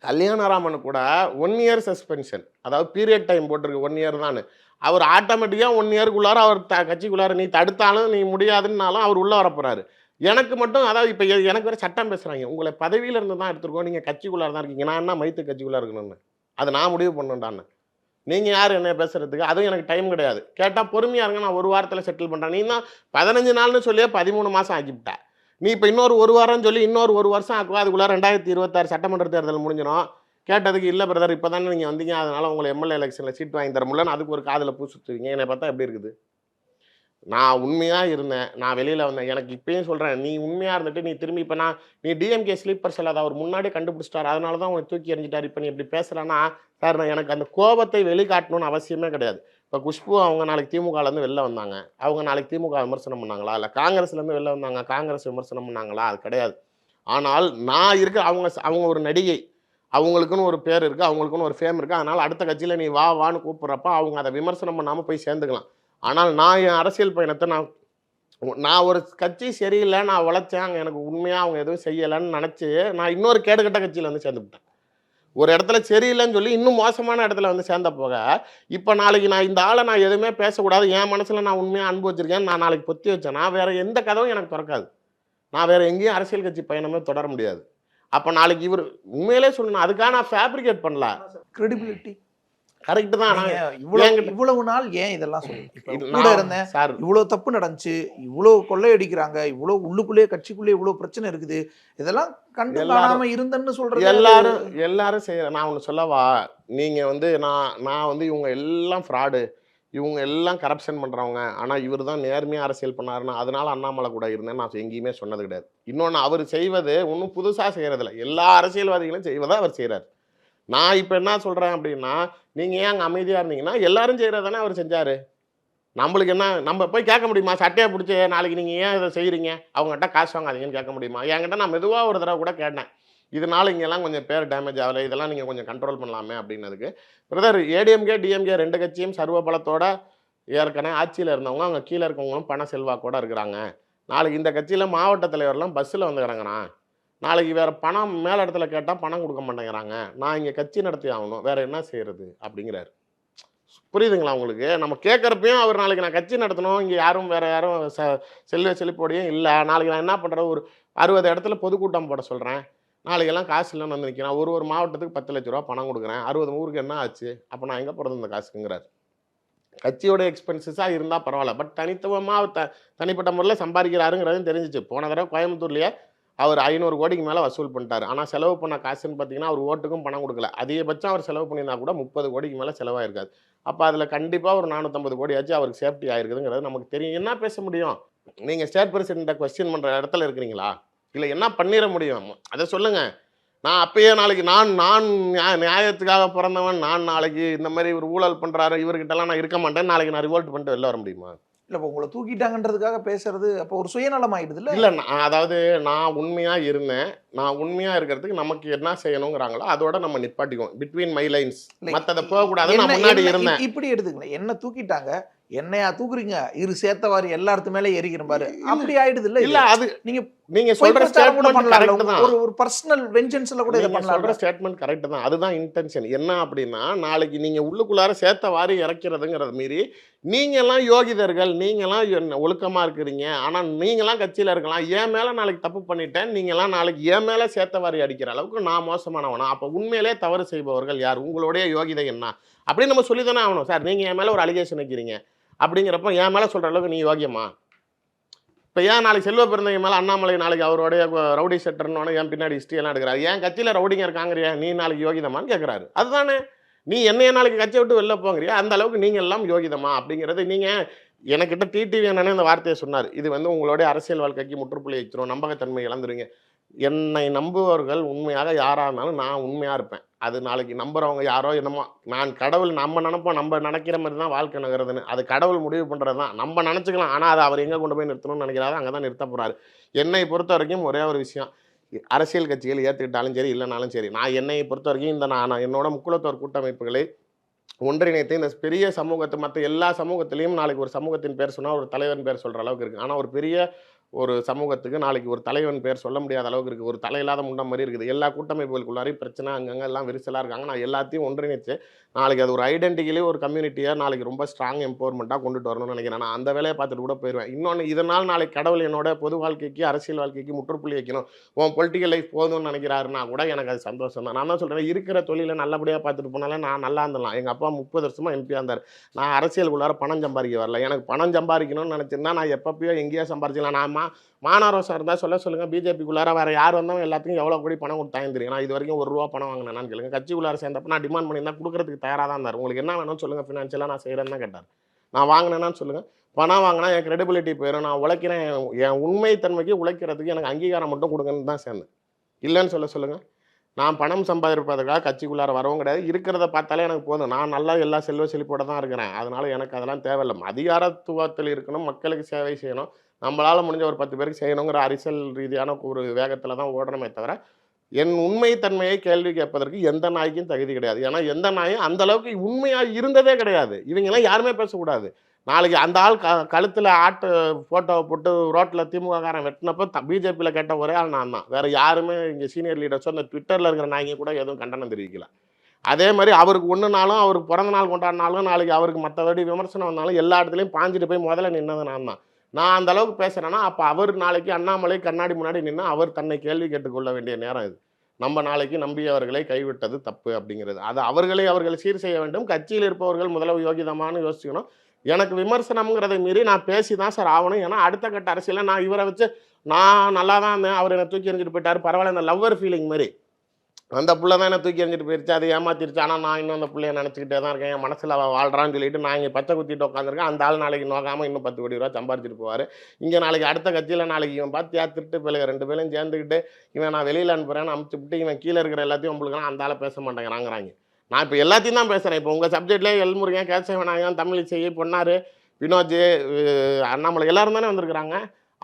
S5: கல்யாணராமனு கூட 1 இயர் சஸ்பென்ஷன், அதாவது பீரியட் டைம் போட்டிருக்கு, 1 இயர் தான். அவர் ஆட்டோமேட்டிக்காக 1 இயருக்குள்ளார அவர் கட்சிக்குள்ளார நீ தடுத்தாலும் நீ முடியாதுன்னாலும் அவர் உள்ளே வரப்போகிறாரு. எனக்கு மட்டும், அதாவது இப்போ எனக்கு வேறு சட்டம் பேசுகிறாங்க, உங்களை பதவியில் இருந்து தான் எடுத்துருக்கோம், நீங்கள் கட்சிக்குள்ளார தான் இருக்கீங்க, நான் என்ன மைத்து கட்சிக்குள்ளே இருக்கணும்னு அதை நான் முடிவு பண்ணணுன்டான்னு. நீங்கள் யார் என்ன பேசுகிறதுக்கு? அதுவும் எனக்கு டைம் கிடையாது. கேட்டால் பொறுமையாக இருங்க, நான் 1 வாரத்தில் செட்டில் பண்ணுறேன். நீ தான் 15 நாள்னு சொல்லியே 13 மாதம் ஆக்கிவிட்ட. நீ இப்போ இன்னொரு 1 வாரம் சொல்லி இன்னொரு 1 வருஷம் ஆக்குவா. அதுக்குள்ளே 2026 சட்டமன்ற தேர்தல் முடிஞ்சிடும். கேட்டதுக்கு இல்லை பிரதர் இப்போ தானே நீங்கள் வந்தீங்க, அதனால் உங்களை எம்எல்ஏ எலெக்ஷனில் சீட் வாங்கி தர முடியலன்னு அதுக்கு ஒரு காதில் பூ சுற்றுவீங்க. என்னை பார்த்தா எப்படி இருக்குது? நான் உண்மையாக இருந்தேன், நான் வெளியில் வந்தேன். எனக்கு இப்பயும் சொல்கிறேன், நீ உண்மையாக இருந்துட்டு நீ திரும்பி இப்போ நீ டிஎம்கே ஸ்லீப்பர் செல் அதை அவர் முன்னாடி கண்டுபிடிச்சிட்டார், அதனால தான் உன்னை தூக்கி எறிஞ்சிட்டார். இப்போ நீ இப்படி பேசுகிறேன்னா சார், நான் எனக்கு அந்த கோபத்தை வெளிக்காட்டணும்னு அவசியமே கிடையாது. இப்போ குஷ்பு அவங்க நாளைக்கு திமுகலேருந்து வெளில வந்தாங்க, அவங்க நாளைக்கு திமுக விமர்சனம் பண்ணாங்களா? இல்லை காங்கிரஸ்லேருந்து வெளில வந்தாங்க, காங்கிரஸ் விமர்சனம் பண்ணாங்களா? அது கிடையாது. ஆனால் நான் இருக்க அவங்க ஒரு நடிகை, அவங்களுக்குன்னு ஒரு பேர் இருக்குது, அவங்களுக்குன்னு ஒரு ஃபேம் இருக்குது. அதனால் அடுத்த கட்சியில் நீ வான்னு கூப்பிட்றப்ப அவங்க அதை விமர்சனம் பண்ணாமல் போய் சேர்ந்துக்கலாம். ஆனால் நான் என் அரசியல் பயணத்தை நான் ஒரு கட்சி சரியில்லை, நான் உழைச்சேன், அங்கே எனக்கு உண்மையாக அவங்க எதுவும் செய்யலைன்னு நினச்சி நான் இன்னொரு கேடுகட்ட கட்சியில் வந்து சேர்ந்துவிட்டேன். ஒரு இடத்துல சரியில்லைன்னு சொல்லி இன்னும் மோசமான இடத்துல வந்து சேர்ந்த போக இப்போ நாளைக்கு நான் இந்த ஆளை நான் எதுவுமே பேசக்கூடாது, என் மனசில் நான் உண்மையாக அன்பு வச்சிருக்கேன், நான் நாளைக்கு பொத்தி வச்சேன்னா வேறு எந்த கதவும் எனக்கு திறக்காது. நான் வேறு எங்கேயும் அரசியல் கட்சி பயணமே தொடர முடியாது. அப்போ நாளைக்கு இவர் உண்மையிலே சொல்லணும், அதுக்காக நான் ஃபேப்ரிகேட் பண்ணல.
S4: கிரெடிபிலிட்டி
S5: கரெக்ட் தான்.
S4: இவ்வளவு நாள் ஏன் இதெல்லாம் கூட இருந்தேன் சார், இவ்வளவு தப்பு நடந்துச்சு, இவ்வளவு கொள்ளையடிக்கிறாங்க, இவ்வளவு உள்ளுக்குள்ளேயே கட்சிக்குள்ளே இவ்வளவு பிரச்சனை இருக்குது, இதெல்லாம் கண்டு காணாம இருந்தேன்னு சொல்றது
S5: எல்லாரும் செய்யற. நான் ஒண்ணு சொல்லவா, நீங்க வந்து நான் வந்து இவங்க எல்லாம் ஃப்ராடு, இவங்க எல்லாம் கரப்ஷன் பண்றவங்க, ஆனா இவர் தான் நேர்மையா அரசியல் பண்ணாருன்னா அதனால அண்ணாமலை கூட இருந்தேன் நான் எங்கேயுமே சொன்னது கிடையாது. இன்னொன்னு, அவர் செய்வது ஒன்றும் புதுசா செய்யறதில்ல, எல்லா அரசியல்வாதிகளும் செய்வதை அவர் செய்யறாரு. நான் இப்போ என்ன சொல்கிறேன் அப்படின்னா, நீங்கள் ஏன் அங்கே அமைதியாக இருந்தீங்கன்னா எல்லாரும் செய்கிறதானே அவர் செஞ்சார். நம்மளுக்கு என்ன, நம்ம போய் கேட்க முடியுமா? சட்டையை பிடிச்சி நாளைக்கு நீங்கள் ஏன் இதை செய்கிறீங்க, அவங்ககிட்ட காசு வாங்காதீங்கன்னு கேட்க முடியுமா? என்கிட்ட நான் மெதுவாக ஒரு தடவை கூட கேட்டேன், இதனால் இங்கெல்லாம் கொஞ்சம் பேர் டேமேஜ் ஆகலை, இதெல்லாம் நீங்கள் கொஞ்சம் கண்ட்ரோல் பண்ணலாமே அப்படின்னதுக்கு, பிரதர் ஏடிஎம்கே டிஎம்கே 2 கட்சியும் சர்வ பலத்தோட ஏற்கனவே ஆட்சியில் இருந்தவங்க, அவங்க கீழே இருக்கவங்களும் பண செல்வாக்கோட இருக்கிறாங்க. நாளைக்கு இந்த கட்சியில் மாவட்ட தலைவர்லாம் பஸ்ஸில் வந்து இறங்குறான், நாளைக்கு வேறு பணம் மேலே இடத்துல கேட்டால் பணம் கொடுக்க மாட்டேங்கிறாங்க, நான் இங்கே கட்சி நடத்தி ஆகணும், வேறு என்ன செய்கிறது அப்படிங்கிறாரு. புரியுதுங்களா உங்களுக்கு? நம்ம கேட்குறப்பையும் அவர் நாளைக்கு நான் கட்சி நடத்தணும், இங்கே யாரும் வேறு யாரும் செழிப்போடையும் இல்லை, நாளைக்கு நான் என்ன பண்ணுறேன், ஒரு 60 இடத்துல பொதுக்கூட்டம் போட சொல்கிறேன், நாளைக்கெல்லாம் காசு இல்லைன்னு வந்து நிற்கிறேன், ஒரு மாவட்டத்துக்கு 10 லட்ச ரூபா பணம் கொடுக்குறேன், 60 ஊருக்கு என்ன ஆச்சு, அப்போ நான் எங்கே போகிறது இந்த காசுக்குங்கிறார். கட்சியோட எக்ஸ்பென்சஸாக இருந்தால் பரவாயில்ல, பட் தனித்துவமாக தனிப்பட்ட முறையில் சம்பாதிக்கிறாருங்கிறதும் தெரிஞ்சிச்சு. போன தடவை கோயம்புத்தூர்லேயே அவர் 500 கோடிக்கு மேலே வசூல் பண்ணிட்டார். ஆனால் செலவு பண்ண காசுன்னு பார்த்தீங்கன்னா அவர் ஓட்டுக்கும் பணம் கொடுக்கல. அதிகபட்சம் அவர் செலவு பண்ணியிருந்தா கூட 30 கோடிக்கு மேலே செலவாயிருக்காது. அப்போ அதில் கண்டிப்பாக ஒரு 450 கோடி ஆச்சு அவருக்கு சேஃப்டி ஆயிருக்குதுங்கிறது நமக்கு தெரியும். என்ன பேச முடியும்? நீங்கள் ஸ்டேட் பிரசிடெண்ட்டை கொஸ்டின் பண்ணுற இடத்துல இருக்கிறீங்களா? இல்லை என்ன பண்ணிட முடியும் அதை சொல்லுங்கள். நான் அப்பயே நாளைக்கு நான் நியாயத்துக்காக பிறந்தவன், நான் நாளைக்கு இந்த மாதிரி ஒரு ஊழல் பண்ணுறாரு இவர்கிட்டலாம் நான் இருக்க மாட்டேன், நாளைக்கு நான் ரிவோல்ட் பண்ணிட்டு வெளில வர முடியுமா?
S4: இல்ல இப்போ உங்களை தூக்கிட்டாங்கன்றதுக்காக பேசுறது அப்போ ஒரு சுயநலம் ஆயிடுது இல்ல?
S5: இல்ல அதாவது நான் உண்மையா இருந்தேன். நான் உண்மையா இருக்கிறதுக்கு நமக்கு என்ன செய்யணுங்கிறாங்களோ அதோட நம்ம நிப்பாட்டிக்குவோம். Between my lines.
S4: இல்ல,
S5: மத்தத போகக்கூடாது. நான் முன்னாடி இருந்தேன்.
S4: இப்படி எடுத்துக்கல, என்ன தூக்கிட்டாங்க, என்னையா தூக்குறீங்க, இரு சேத்தவாரி எல்லாத்து மேல எரிக்கிற பாரு, அப்படி ஆயிடுது இல்ல?
S5: இல்ல அது
S4: நீங்க
S5: நீங்க
S4: பொய்
S5: சொல்ற
S4: பிரச்சாரம் கூட
S5: ஸ்டேட்மெண்ட்
S4: பண்ணலாம்ல,
S5: கரெக்ட் தான்.
S4: ஒரு பர்சனல் வெஞ்சன்ஸ்ல கூட இதை
S5: நீங்க சொல்ற
S4: பண்ணலாம்.
S5: ஸ்டேட்மெண்ட் கரெக்ட் தான். அதுதான் இன்டென்ஷன். என்ன அப்படின்னா நாளைக்கு நீங்க உள்ளுக்குள்ளார சேத்த வாரி இறக்கிறதுங்கிறது மீறி நீங்க எல்லாம் யோகிதர்கள், நீங்க எல்லாம் ஒழுக்கமா இருக்கிறீங்க, ஆனா நீங்க எல்லாம் கட்சியில இருக்கலாம், என் மேல நாளைக்கு தப்பு பண்ணிட்டேன், நீங்க எல்லாம் நாளைக்கு என் மேல சேத்த வாரி அடிக்கிற அளவுக்கு நான் மோசமானவனா? அப்ப உண்மையிலே தவறு செய்பவர்கள் யார்? உங்களுடைய யோகிதை என்ன அப்படின்னு நம்ம சொல்லி தானே ஆகணும். சார் நீங்க என் மேல ஒரு அலிகேஷன் வைக்கிறீங்க அப்படிங்கிறப்ப என் மேல சொல்ற அளவுக்கு நீ யோகியமா? இப்போ ஏன் நாளைக்கு செல்வ பிறந்தவங்க மேலே அண்ணாமலை நாளைக்கு அவருடைய ரவுடி செட்டர்னு என் பின்னாடி ஹிஸ்ட்ரி எல்லாம் எடுக்கிறாரு, ஏன் கட்சியில் ரவுடிங்க இருக்காங்கறியா, நீ நாளைக்கு யோகிதமான்னு கேட்குறாரு. அதுதானே, நீ என்னைய நாளைக்கு கட்சியை விட்டு வெளில போங்கிறியா, அந்த அளவுக்கு நீங்கள் எல்லாம் யோகிதமா அப்படிங்கிறது. நீங்கள் எனக்கிட்ட டிடிவி என்னன்னு இந்த வார்த்தையை சொன்னார், இது வந்து உங்களுடைய அரசியல் வாழ்க்கைக்கு முற்றுப்புள்ளி வச்சிரும், நம்பகத்தன்மை இழந்துருங்க. என்னை நம்புவர்கள் உண்மையாக யாராக இருந்தாலும் நான் உண்மையாக இருப்பேன். அது நாளைக்கு நம்புறவங்க யாரோ என்னமோ, நான் கடவுள் நம்ம நினைப்போம், நம்ம நினைக்கிற மாதிரி தான் வாழ்க்கை நகருதுன்னு, அது கடவுள் முடிவு பண்ணுறது தான். நம்ம நினச்சிக்கலாம், ஆனால் அதை அவர் எங்கே கொண்டு போய் நிறுத்தணும்னு நினைக்கிறாரு, அங்கே தான் நிறுத்த போகிறாரு. என்னை பொறுத்த வரைக்கும் ஒரே ஒரு விஷயம், அரசியல் கட்சிகள் ஏற்றுக்கிட்டாலும் சரி இல்லைனாலும் சரி, நான் என்னை பொறுத்த வரைக்கும் இந்த நான் என்னோட முக்குலத்தோர் கூட்டமைப்புகளை ஒன்றிணைத்து இந்த பெரிய சமூகத்தை மற்ற எல்லா சமூகத்திலையும் நாளைக்கு ஒரு சமூகத்தின் பேர் சொன்னால் ஒரு தலைவன் பேர் சொல்கிற அளவுக்கு இருக்குது. ஆனால் ஒரு பெரிய ஒரு சமூகத்துக்கு நாளைக்கு ஒரு தலைவன் பேர் சொல்ல முடியாத அளவுக்கு இருக்குது. ஒரு தலையில்லாத முண்டம் மாதிரி இருக்குது. எல்லா கூட்டமைப்புகளுக்குள்ளாரையும் பிரச்சனை அங்கங்கே எல்லாம் விரிசலாக இருக்காங்க. நான் எல்லாத்தையும் ஒன்றிணைச்சு நாளைக்கு அது ஒரு ஐடென்டிட்டிலே ஒரு கம்யூனிட்டியாக நாளைக்கு ரொம்ப ஸ்ட்ராங் எம்பவர்மெண்ட்டாக கொண்டுட்டு வரணும்னு நினைக்கிறேன். நான் அந்த வேலையை பார்த்துட்டு கூட போயிடுவேன். இன்னொன்று, இதனால் நாளைக்கு கடவுள் என்னோட பொது வாழ்க்கைக்கு அரசியல் வாழ்க்கைக்கு முற்றுப்புள்ளி வைக்கணும், உன் பொலிட்டிக்கல் லைஃப் போதும்னு நினைக்கிறாருன்னா கூட எனக்கு அது சந்தோஷம் தான். நான் தான் சொல்கிறேன், இருக்கிற தொழிலை நல்லபடியாக பார்த்துட்டு போனாலே நான் நல்லா இருந்தலாம். எங்கள் அப்பா 30 வருஷமாக எம்பியாக இருந்தார். நான் அரசியலுக்குள்ளார பணம் சம்பாதிக்க வரல. எனக்கு பணம் சம்பாதிக்கணும்னு நினச்சிருந்தா நான் எப்பப்பயோ எங்கேயோ சம்பாதிச்சிக்கலாம். நான் மாநகரோசம் இருந்தால் சொல்லுங்கள், பிஜேபிக்குள்ளார வேறு யார் வந்தாலும் எல்லாத்துக்கும் எவ்வளோ கோடி பணம் கொடுத்தாங்க தெரியும். நான் இது வரைக்கும் ₹1 பணம் வாங்கினேன்னு கேளுங்க. கட்சிக்குள்ளார சேர்ந்தப்போ நான் டிமாண்ட் பண்ணியிருந்தா கொடுக்குறதுக்கு தயாராக தான் இருந்தார். உங்களுக்கு என்ன வேணும்னு சொல்லுங்கள், ஃபினான்ஷியலாக நான் செய்கிறேன்னு தான் கேட்டார். நான் வாங்கினேன்னு சொல்லுங்கள். பணம் வாங்கினா என் கிரெடிபிலிட்டி போயிடும். நான் உழைக்கிறேன், என் உண்மைத்தன்மைக்கு உழைக்கிறதுக்கு எனக்கு அங்கீகாரம் மட்டும் கொடுங்கன்னு தான் சேர்ந்தேன். இல்லைன்னு சொல்லுங்கள். நான் பணம் சம்பாதிப்பதற்காக கட்சிக்குள்ளார வரவும் கிடையாது. இருக்கிறத பார்த்தாலே எனக்கு போதும். நான் நல்லா எல்லா செல்வ செழிப்போட தான் இருக்கிறேன். அதனால் எனக்கு அதெல்லாம் தேவையில்லை. அதிகாரத்துவத்தில் இருக்கணும், மக்களுக்கு சேவை செய்யணும், நம்மளால் முடிஞ்ச ஒரு 10 பேருக்கு செய்யணுங்கிற அரசியல் ரீதியான ஒரு வேகத்தில் தான் ஓடணுமே தவிர என் உண்மைத்தன்மையை கேள்வி கேட்பதற்கு எந்த நாய்க்கும் தகுதி கிடையாது. ஏன்னா எந்த நாயும் அந்த அளவுக்கு உண்மையாக இருந்ததே கிடையாது. இவங்கெல்லாம் யாருமே பேசக்கூடாது. நாளைக்கு அந்த ஆள் கழுத்தில் ஆட்டு ஃபோட்டோவை போட்டு ரோட்டில் திமுககாரன் வெட்டினப்போ பிஜேபியில் கேட்ட ஒரே ஆள் நான் தான். வேறு யாருமே இங்கே சீனியர் லீடர்ஸோ அந்த ட்விட்டரில் இருக்கிற நாய்ங்க கூட எதுவும் கண்டனம் தெரிவிக்கல. அதே மாதிரி அவருக்கு ஒன்றுனாலும், அவருக்கு பிறந்த நாள் கொண்டாடினாலும், நாளைக்கு அவருக்கு மற்றபடி விமர்சனம் வந்தாலும் எல்லா இடத்துலையும் பாஞ்சிட்டு போய் முதல்ல நின்னது நான் தான். நான் அந்த அளவுக்கு பேசுகிறேன்னா அப்போ அவர் நாளைக்கு அண்ணாமலை கண்ணாடி முன்னாடி நின்று அவர் தன்னை கேள்வி கேட்டுக்கொள்ள வேண்டிய நேரம் இது. நம்ம நாளைக்கு நம்பியவர்களை கைவிட்டது தப்பு அப்படிங்கிறது, அது அவர்கள் சீர் செய்ய வேண்டும். கட்சியில் இருப்பவர்கள் முதல்ல யோகிதமானு யோசிக்கணும். எனக்கு விமர்சனம்ங்கிறதை மீறி நான் பேசி தான் சார் ஆகணும். ஏன்னா அடுத்த கட்ட அரசியலில் நான் இவரை வச்சு நான் நல்லா தான் இருந்தேன், அவர் என்னை தூக்கி எறிஞ்சிட்டு போயிட்டார், பரவாயில்ல, இந்த லவ்வர் ஃபீலிங் மாதிரி அந்த பிள்ளை தான் என்ன தூக்கி எறிஞ்சிட்டு போயிடுச்சு, அதை ஏமாத்திருச்சு, ஆனால் நான் இன்னும் அந்த பிள்ளைய நினச்சிக்கிட்டே தான் இருக்கேன், என் மனசில் அவள் வாழ்றான்னு சொல்லிட்டு நான் இங்கே பச்சை குத்திட்டு உட்காந்துருக்கேன். அந்த ஆள் நாளைக்கு நோக்காமல் இன்னும் 10 கோடி ரூபா சம்பாரிச்சிட்டு போவார். இங்கே நாளைக்கு அடுத்த கட்சியில் நாளைக்கு இவன் பார்த்து திருட்டு பிள்ளைங்க 2 பேரும் சேர்ந்துக்கிட்டு இவன் நான் வெளியில் அனுப்புகிறேன்னு அமுச்சுவிட்டு இவன் கீழே இருக்கிற எல்லாத்தையும் உங்களுக்கு அந்த ஆளை பேச மாட்டேங்கிறாங்கிறாங்க. நான் இப்போ எல்லாத்தையும் தான் பேசுகிறேன். இப்போ உங்கள் சப்ஜெக்ட்லேயே எல்முருகன், கேசவநாயகன், தமிழிசை, பொன்னார், வினோஜ், அண்ணாமலை எல்லாரும் தானே வந்திருக்கிறாங்க.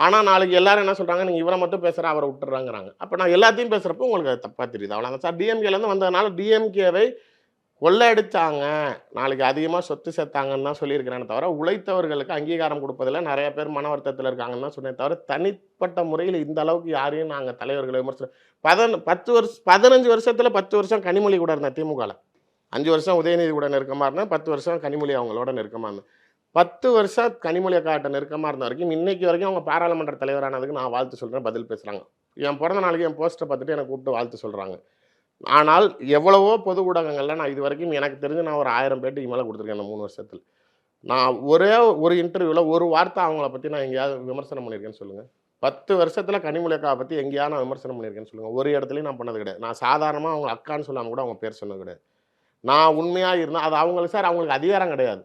S5: ஆனால் நாளைக்கு எல்லாரும் என்ன சொல்கிறாங்க, நீங்கள் இவரை மட்டும் பேசுகிற அவரை விட்டுறாங்கிறாங்க. அப்போ நான் எல்லாத்தையும் பேசுகிறப்போ உங்களுக்கு அது தப்பாக தெரியுது. அவ்வளோ சார், டிஎம்கேலேருந்து வந்ததுனால டிஎம்கேவை கொள்ளையடிச்சாங்க, நாளைக்கு அதிகமாக சொத்து சேர்த்தாங்கன்னு தான் சொல்லியிருக்கிறேன்னு தவிர உழைத்தவர்களுக்கு அங்கீகாரம் கொடுப்பதில் நிறைய பேர் மன வருத்தத்தில் இருக்காங்கன்னு தான் சொன்னேன் தவிர தனிப்பட்ட முறையில் இந்த அளவுக்கு யாரையும் நாங்கள் தலைவர்களை விமர்சனம் 15 வருஷத்தில் 10 வருஷம் கனிமொழி கூட இருந்தேன் திமுகவில், 5 வருஷம் உதயநிதி கூட நெருக்கமாக இருந்தேன், 10 வருஷம் கனிமொழி அவங்களோட நெருக்கமாக இருந்தேன். 10 வருஷம் கனிமொழி அக்காட்ட நெருக்கமாக இருந்த வரைக்கும் இன்னைக்கு வரைக்கும் அவங்க பாராளுமன்ற தலைவரானதுக்கு நான் வாழ்த்து சொல்கிறேன், பதில் பேசுகிறாங்க. என் பிறந்த நாளைக்கு என் போஸ்ட்டை பார்த்துட்டு எனக்கு கூப்பிட்டு வாழ்த்து சொல்கிறாங்க. ஆனால் எவ்வளவோ பொது ஊடகங்களில் நான் இது வரைக்கும் எனக்கு தெரிஞ்சு நான் ஒரு 1000 பேட்டிக்கு மேலே கொடுத்துருக்கேன் இந்த 3 வருஷத்தில். நான் ஒரே ஒரு இன்டர்வியூவில் ஒரு வார்த்தை அவங்கள பற்றி நான் எங்கேயாவது விமர்சனம் பண்ணியிருக்கேன்னு சொல்லுங்கள். 10 வருஷத்தில் கனிமொழி அக்காவை பற்றி எங்கேயாவது நான் விமர்சனம் பண்ணியிருக்கேன்னு சொல்லுங்கள். ஒரு இடத்துலையும் நான் பண்ணது கிடையாது. நான் சாதாரணமாக அவங்க அக்கான்னு சொல்லாமல் கூட அவங்க பேர் சொன்னது கிடையாது. நான் உண்மையாக இருந்தேன். அது அவங்களுக்கு சார் அவங்களுக்கு அதிகாரம் கிடையாது.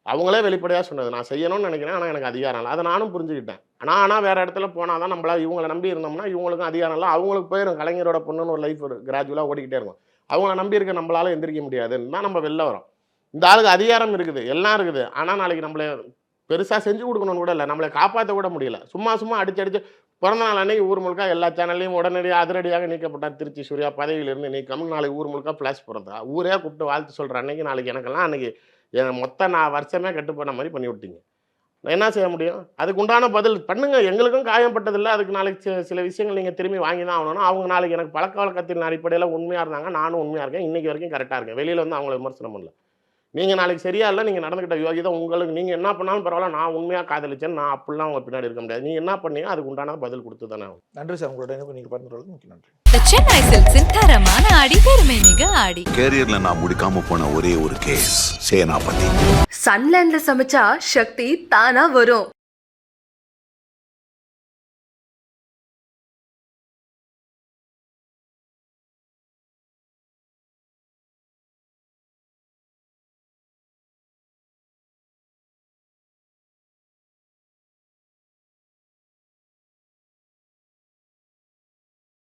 S5: அவங்களே வெளிப்படையாக சொன்னது, நான் செய்யணும்னு நினைக்கிறேன், ஆனால் எனக்கு அதிகாரம் இல்லை. அதை நானும் புரிஞ்சுக்கிட்டேன். ஆனால் வேறு இடத்துல போனால் தான் நம்மளால் இவங்களை நம்பி இருந்தோம்னா இவங்களுக்கும் அதிகாரம் இல்லை, அவங்களுக்கு போயிடும். கலைஞரோட பொண்ணுன்னு ஒரு லைஃப் ஒரு கிராஜுவலாக ஓடிக்கிட்டே இருக்கும். அவங்கள நம்பி இருக்க நம்மளால் எந்திரிக்க முடியாதுன்னு தான் நம்ம வெளில வரோம். இந்த ஆளுக்கு அதிகாரம் இருக்குது, எல்லாம் இருக்குது, ஆனால் நாளைக்கு நம்மளை பெருசாக செஞ்சு கொடுக்கணும்னு கூட இல்லை, நம்மளை காப்பாற்ற கூட முடியல. சும்மா சும்மா அடிச்சு பிறந்த நாள் அன்னைக்கு ஊர் முழுக்க எல்லா சேனல்லையும் உடனடியாக அதிரடியாக நீக்கப்பட்டார் திருச்சி சூர்யா, பதவியிலிருந்து நீக்கம். நாளைக்கு ஊர் முழுக்க ஃப்ளாஷ் போடுறதா, ஊரே கூப்பிட்டு வாழ்த்து சொல்கிற அன்னைக்கு நாளைக்கு எனக்கெல்லாம் அன்னைக்கு என் மொத்த நான் வருஷமே கெட்டு போன மாதிரி பண்ணி விட்டீங்க. நான் என்ன செய்ய முடியும்? அதுக்கு உண்டான பதில் பண்ணுங்க. எங்களுக்கும் காயப்பட்டதில்லை, அதுக்கு நாளைக்கு சில விஷயங்கள் நீங்கள் திரும்பி வாங்கி தான் ஆகணும். அவங்க நாளைக்கு எனக்கு பழக்க வழக்கத்தின் அடிப்படையில் உண்மையாக இருந்தாங்க, நானும் உண்மையாக இருக்கேன், இன்றைக்கி வரைக்கும் கரெக்டாக இருக்கேன். வெளியில் வந்து அவங்கள விமர்சனம் பண்ணல. நீங்கள் நாளைக்கு சரியா இல்லை, நீங்கள் நடந்துக்கிட்ட யோகிதை உங்களுக்கு, நீங்கள் என்ன பண்ணாலும் பரவாயில்ல, நான் உண்மையாக காதலிச்சேன், நான் அப்படிலாம் உங்கள் பின்னாடி இருக்க முடியாது. நீங்கள் என்ன பண்ணீங்க அதுக்கு உண்டான பதில் கொடுத்து தானே ஆகும்.
S4: நன்றி சார், உங்களோட நீங்கள் பகிர்ந்துள்ளது மிக்க நன்றி.
S1: The சென்னை சில்க்ஸின் தரமான ஆடி பெருமை மிக ஆடி.
S2: கேரியர்ல நான் முடிக்காம போன ஒரே ஒரு கேஸ் சேனாபதி.
S3: சன்லேண்ட்ல சமைச்சா சக்தி தானா வரும்.